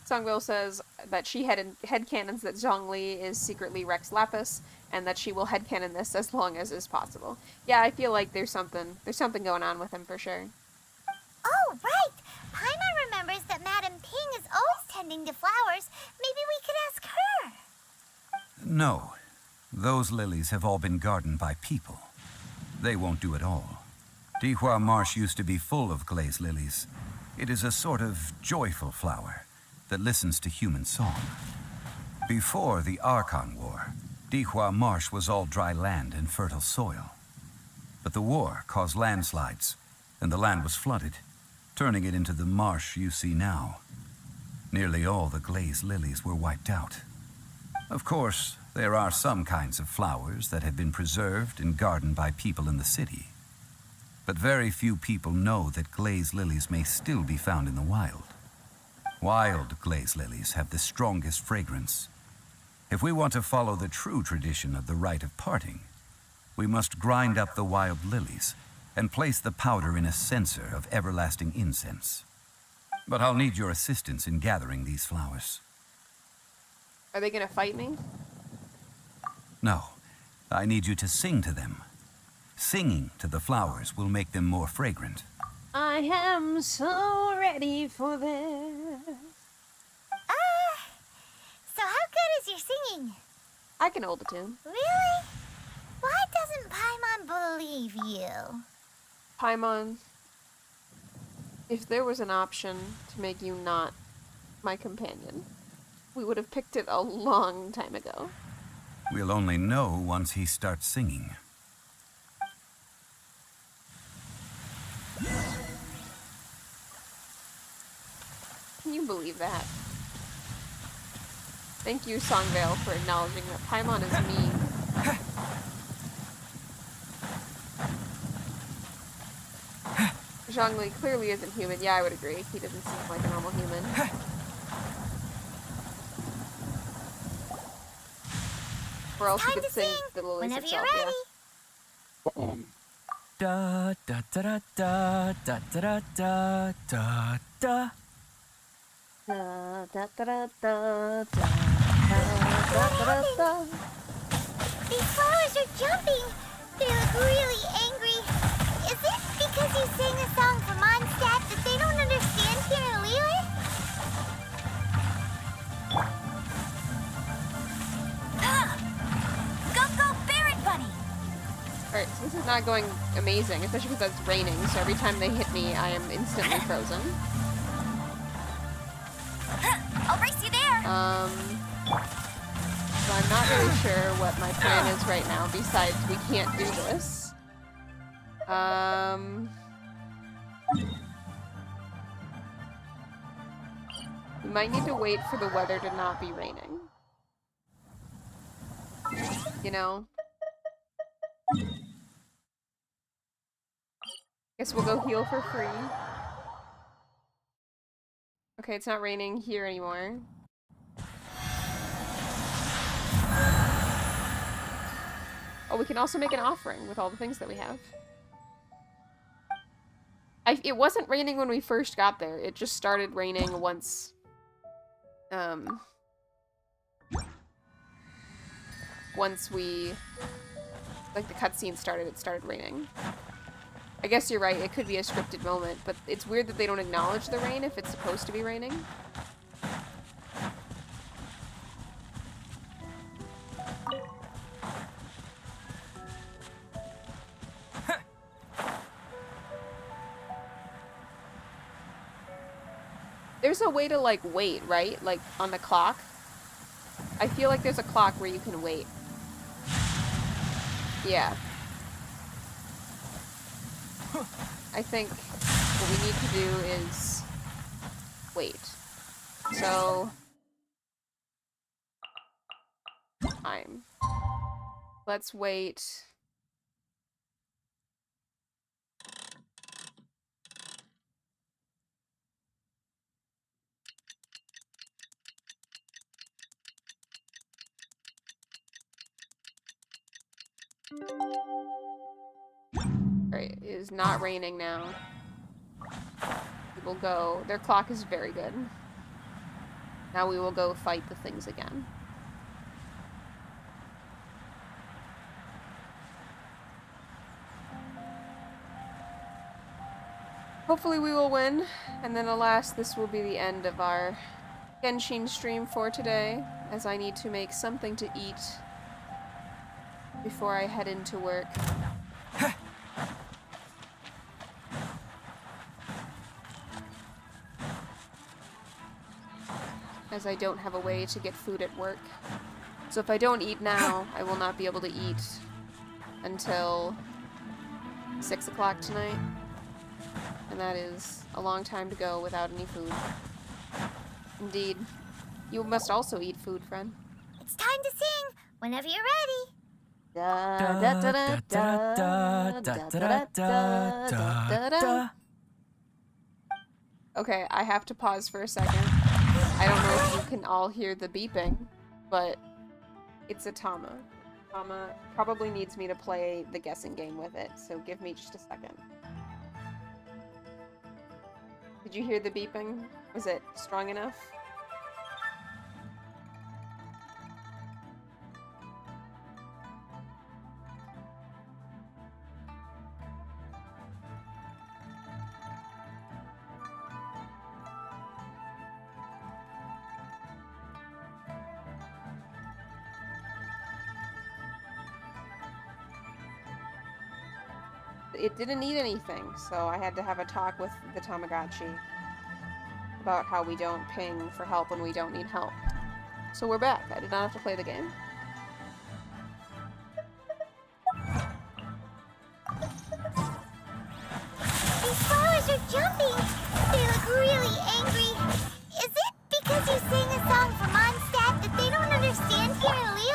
Songville says that she headcanons that Zhongli is secretly Rex Lapis, and that she will headcanon this as long as is possible. Yeah, I feel like there's something going on with him for sure. Oh, right! Paimon remembers that Madame Ping is always tending to flowers. Maybe we could ask her. No, those lilies have all been gardened by people. They won't do it all. Dihua Marsh used to be full of glaze lilies. It is a sort of joyful flower that listens to human song. Before the Archon War, Dihua Marsh was all dry land and fertile soil. But the war caused landslides, and the land was flooded, turning it into the marsh you see now. Nearly all the glaze lilies were wiped out. Of course, there are some kinds of flowers that have been preserved and gardened by people in the city. But very few people know that glaze lilies may still be found in the wild. Wild glaze lilies have the strongest fragrance. If we want to follow the true tradition of the rite of parting, we must grind up the wild lilies and place the powder in a censer of everlasting incense. But I'll need your assistance in gathering these flowers. Are they gonna fight me? No, I need you to sing to them. Singing to the flowers will make them more fragrant. I am so ready for this. So how good is your singing? I can hold a tune. Really? Why doesn't Paimon believe you? Paimon, if there was an option to make you not my companion, we would have picked it a long time ago. We'll only know once he starts singing. Can you believe that? Thank you, Songvale, for acknowledging that Paimon is mean. Zhongli clearly isn't human. Yeah, I would agree. He doesn't seem like a normal human. Or else he Time could to sing sing the lilies whenever itself, you're yeah. ready. Da da da da da da da da da da. Da, da, da, da, da, da, da, da, da. These flowers are jumping. They look really angry. Is it because you sang a song for Mondstadt that they don't understand here in Liyue? Go, Barret Buddy! Alright, so this is not going amazing, especially because it's raining, so every time they hit me, I am instantly frozen. I'll race you there! So I'm not really sure what my plan is right now, besides we can't do this. We might need to wait for the weather to not be raining. You know? Guess we'll go heal for free. Okay, it's not raining here anymore. Oh, we can also make an offering with all the things that we have. It wasn't raining when we first got there. It just started raining once... once we... like, the cutscene started, it started raining. I guess you're right, it could be a scripted moment, but it's weird that they don't acknowledge the rain if it's supposed to be raining. There's a way to, like, wait, right? Like, on the clock. I feel like there's a clock where you can wait. Yeah. I think what we need to do is wait. So time. Let's wait. Alright, it is not raining now. We will go. Their clock is very good. Now we will go fight the things again. Hopefully we will win, and then alas, this will be the end of our Genshin stream for today, as I need to make something to eat before I head into work. As I don't have a way to get food at work. So if I don't eat now, I will not be able to eat until 6 o'clock tonight. And that is a long time to go without any food. Indeed. You must also eat food, friend. It's time to sing whenever you're ready. Da, da, da, da, da, da, da, da, da, da. Okay, I have to pause for a second. I don't know if you can all hear the beeping, but it's a Tama. Tama probably needs me to play the guessing game with it, so give me just a second. Did you hear the beeping? Was it strong enough? It didn't need anything, so I had to have a talk with the Tamagotchi about how we don't ping for help when we don't need help. So we're back. I did not have to play the game. These flowers are jumping. They look really angry. Is it because you sing a song for Mondstadt that they don't understand here in Liyue?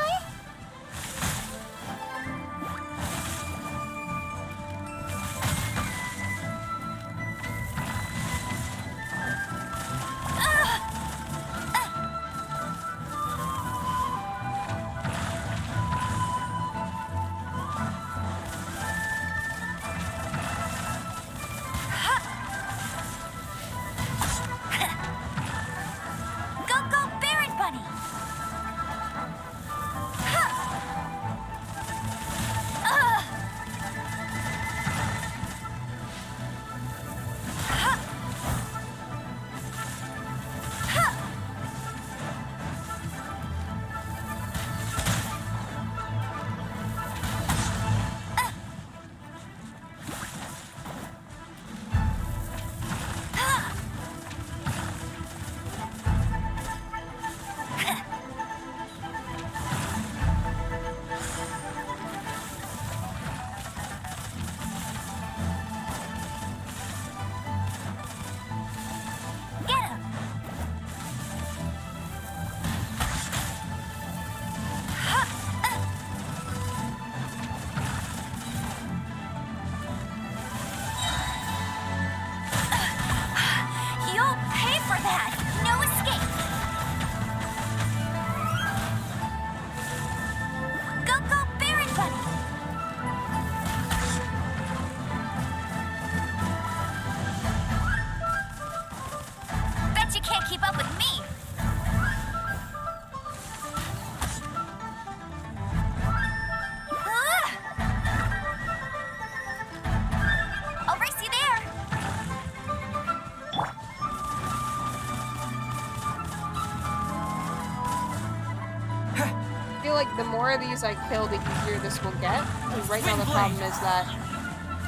The more of these I kill, the easier this will get. Because right now the problem is that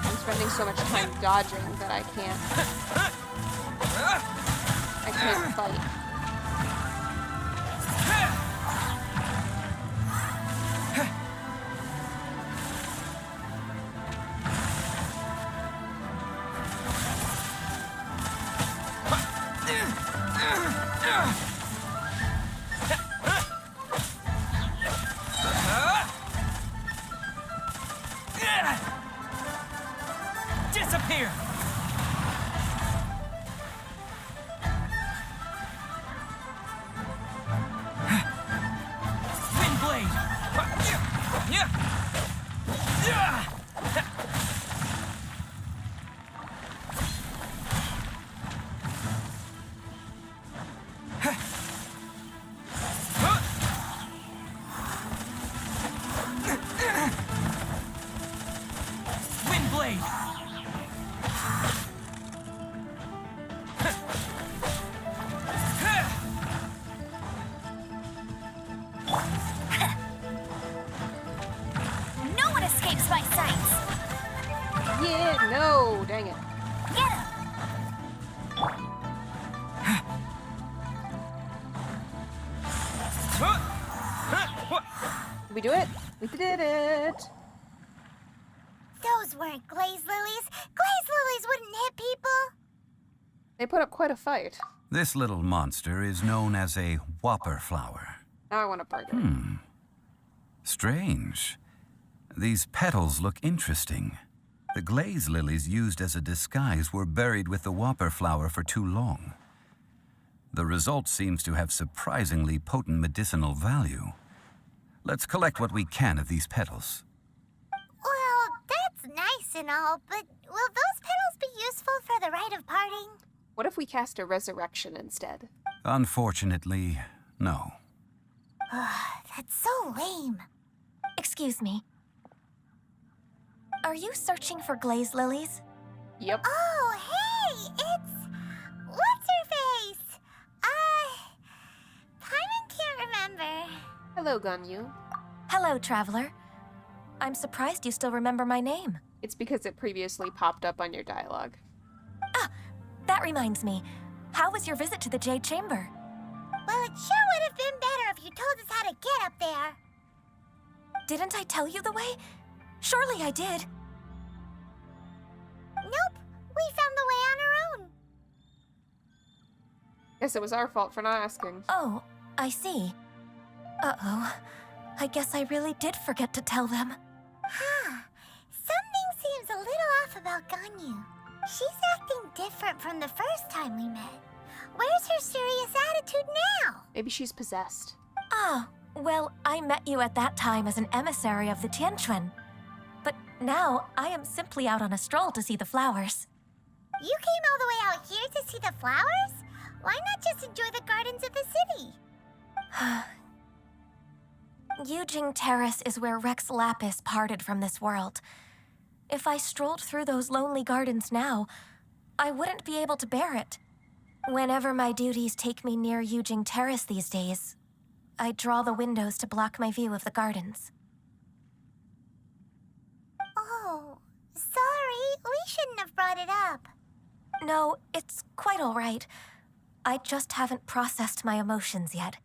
I'm spending so much time dodging that I can't fight. Here! Wind blade! Wind blade! No one escapes my sights. Yeah, no, dang it. Get him. Did we do it? We did it. Those weren't glaze lilies. Glaze lilies wouldn't hit people. They put up quite a fight. This little monster is known as a whopper flower. Now I want a burger. Strange. These petals look interesting. The glaze lilies used as a disguise were buried with the whopper flower for too long. The result seems to have surprisingly potent medicinal value. Let's collect what we can of these petals. Well, that's nice and all, but will those petals be useful for the rite of parting? What if we cast a resurrection instead? Unfortunately, no. That's so lame. Excuse me. Are you searching for glaze lilies? Yep. Oh, hey, it's... What's her face? Paimon can't remember. Hello, Ganyu. Hello, traveler. I'm surprised you still remember my name. It's because it previously popped up on your dialogue. That reminds me. How was your visit to the Jade Chamber? Well, it sure would have been better if you told us how to get up there. Didn't I tell you the way? Surely I did. Nope, we found the way on our own. Guess it was our fault for not asking. Oh, I see. Uh-oh. I guess I really did forget to tell them. Something seems a little off about Ganyu. She's acting different from the first time we met. Where's her serious attitude now? Maybe she's possessed. Ah, well, I met you at that time as an emissary of the Tianquan. But now I am simply out on a stroll to see the flowers. You came all the way out here to see the flowers? Why not just enjoy the gardens of the city? Yujing Terrace is where Rex Lapis parted from this world. If I strolled through those lonely gardens now, I wouldn't be able to bear it. Whenever my duties take me near Yujing Terrace these days, I draw the windows to block my view of the gardens. Oh, sorry, we shouldn't have brought it up. No, it's quite all right. I just haven't processed my emotions yet.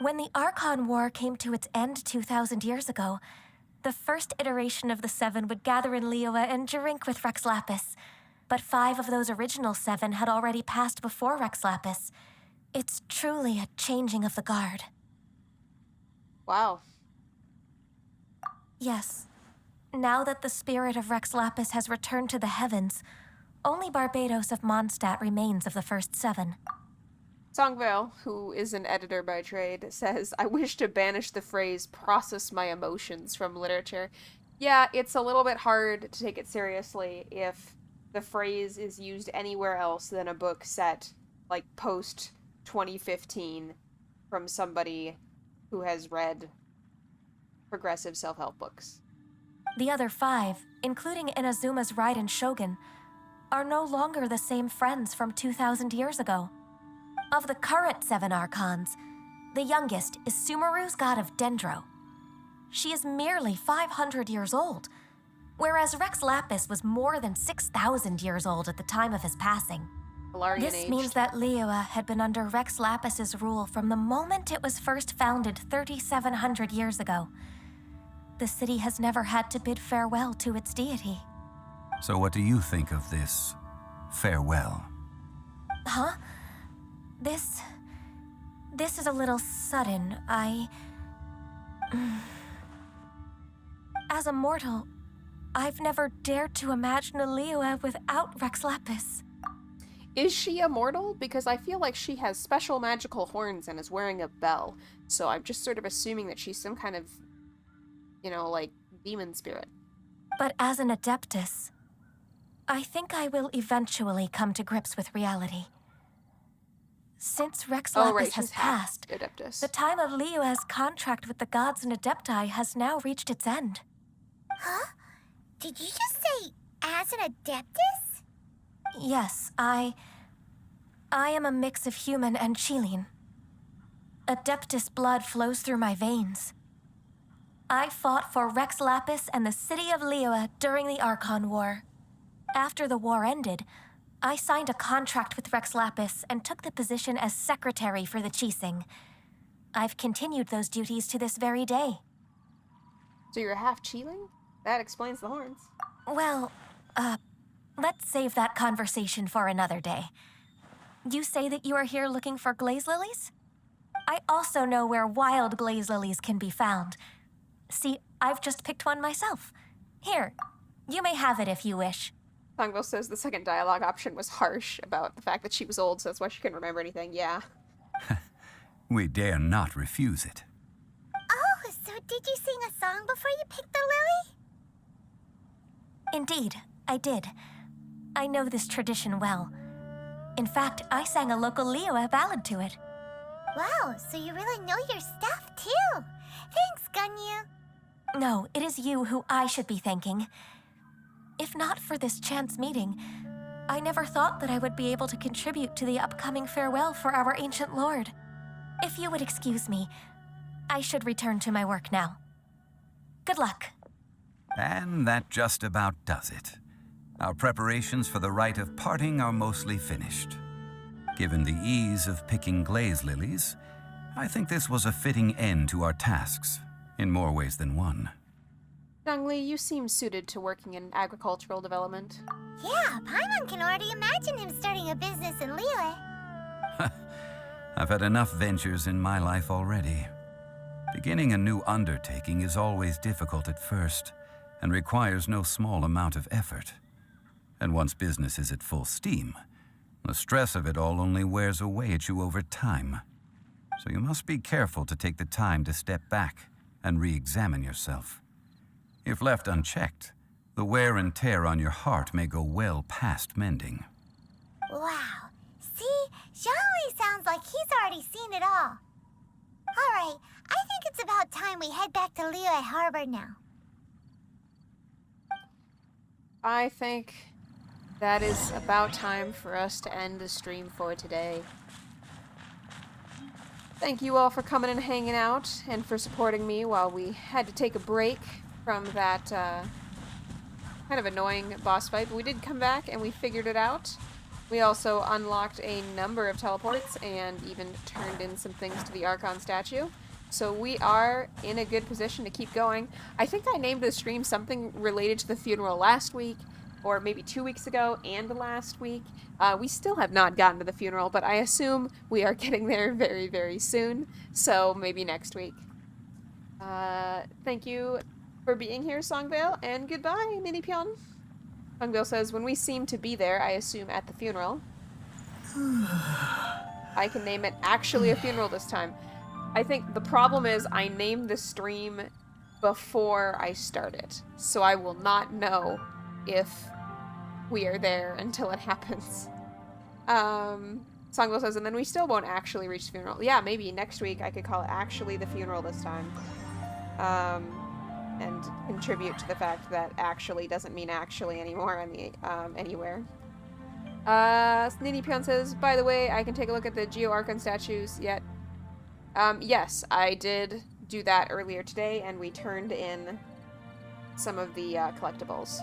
When the Archon War came to its end 2,000 years ago, the first iteration of the Seven would gather in Liyue and drink with Rex Lapis. But 5 of those original 7 had already passed before Rex Lapis. It's truly a changing of the guard. Wow. Yes. Now that the spirit of Rex Lapis has returned to the heavens, only Barbados of Mondstadt remains of the first 7. Songvale, who is an editor by trade, says, I wish to banish the phrase process my emotions from literature. Yeah, it's a little bit hard to take it seriously if the phrase is used anywhere else than a book set, like, post-2015 from somebody who has read progressive self-help books. The other 5, including Inazuma's Raiden Shogun, are no longer the same friends from 2,000 years ago. Of the current 7 Archons, the youngest is Sumeru's god of Dendro. She is merely 500 years old, whereas Rex Lapis was more than 6,000 years old at the time of his passing. Valarian This aged. means that Liyue had been under Rex Lapis's rule from the moment it was first founded 3,700 years ago. The city has never had to bid farewell to its deity. So what do you think of this farewell? Huh? This is a little sudden. As a mortal, I've never dared to imagine a Liyue without Rex Lapis. Is she immortal? Because I feel like she has special magical horns and is wearing a bell. So I'm just sort of assuming that she's some kind of, like, demon spirit. But as an Adeptus, I think I will eventually come to grips with reality. Since Rex Lapis Oh, right, has she's half passed, Adeptus. the time of Liyue's contract with the gods and Adepti has now reached its end. Huh? Did you just say as an Adeptus? Yes, I am a mix of human and Chilean. Adeptus blood flows through my veins. I fought for Rex Lapis and the city of Liyue during the Archon War. After the war ended, I signed a contract with Rex Lapis and took the position as secretary for the Qixing. I've continued those duties to this very day. So you're half Chilean? That explains the horns. Well, let's save that conversation for another day. You say that you are here looking for glaze lilies? I also know where wild glaze lilies can be found. See, I've just picked one myself. Here, you may have it if you wish. Songbell says the second dialogue option was harsh about the fact that she was old, so that's why she couldn't remember anything. Yeah. We dare not refuse it. Oh, so did you sing a song before you picked the lily? Indeed, I did. I know this tradition well. In fact, I sang a local Liyue ballad to it. Wow, so you really know your stuff, too. Thanks, Gunyu. No, it is you who I should be thanking. If not for this chance meeting, I never thought that I would be able to contribute to the upcoming farewell for our ancient lord. If you would excuse me, I should return to my work now. Good luck. And that just about does it. Our preparations for the rite of parting are mostly finished. Given the ease of picking glaze lilies, I think this was a fitting end to our tasks, in more ways than one. Zhongli, you seem suited to working in agricultural development. Yeah, Paimon can already imagine him starting a business in Liyue. I've had enough ventures in my life already. Beginning a new undertaking is always difficult at first, and requires no small amount of effort. And once business is at full steam, the stress of it all only wears away at you over time. So you must be careful to take the time to step back and re-examine yourself. If left unchecked, the wear and tear on your heart may go well past mending. Wow. See, Zhongli sounds like he's already seen it all. Alright, I think it's about time we head back to Liyue Harbor now. I think that is about time for us to end the stream for today. Thank you all for coming and hanging out and for supporting me while we had to take a break from that kind of annoying boss fight, but we did come back and we figured it out. We also unlocked a number of teleports and even turned in some things to the Archon statue. So we are in a good position to keep going. I think I named the stream something related to the funeral last week, or maybe 2 weeks ago and last week. We still have not gotten to the funeral, but I assume we are getting there very, very soon. So maybe next week. Thank you for being here, Songvale, and goodbye, Mini Pion. Songvale says, when we seem to be there, I assume at the funeral. I can name it actually a funeral this time. I think the problem is I named the stream before I start it, so I will not know if we are there until it happens. Songvale says, and then we still won't actually reach the funeral. Yeah, maybe next week I could call it actually the funeral this time. And contribute to the fact that actually doesn't mean actually anymore anywhere. Nini Pion says, by the way, I can take a look at the Geo Archon statues yet. Yes, I did do that earlier today, and we turned in some of the collectibles.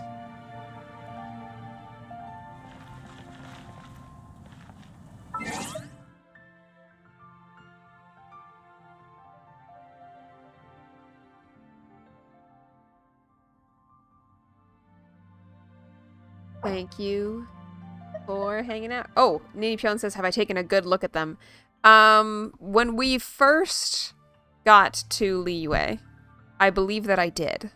Thank you for hanging out. Oh, Nini Pion says, have I taken a good look at them? When we first got to Liyue, I believe that I did.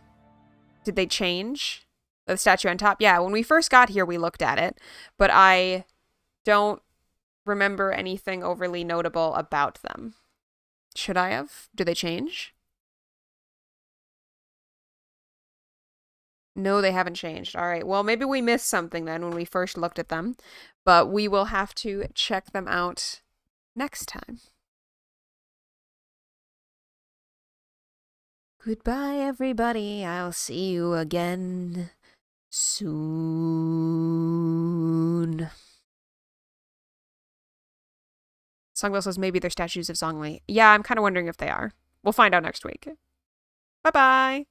Did they change? The statue on top. Yeah, when we first got here, we looked at it, but I don't remember anything overly notable about them. Should I have? Do they change? No, they haven't changed. All right. Well, maybe we missed something then when we first looked at them, but we will have to check them out next time. Goodbye, everybody. I'll see you again soon. Songbell says maybe they're statues of Zhongli. Yeah, I'm kind of wondering if they are. We'll find out next week. Bye-bye.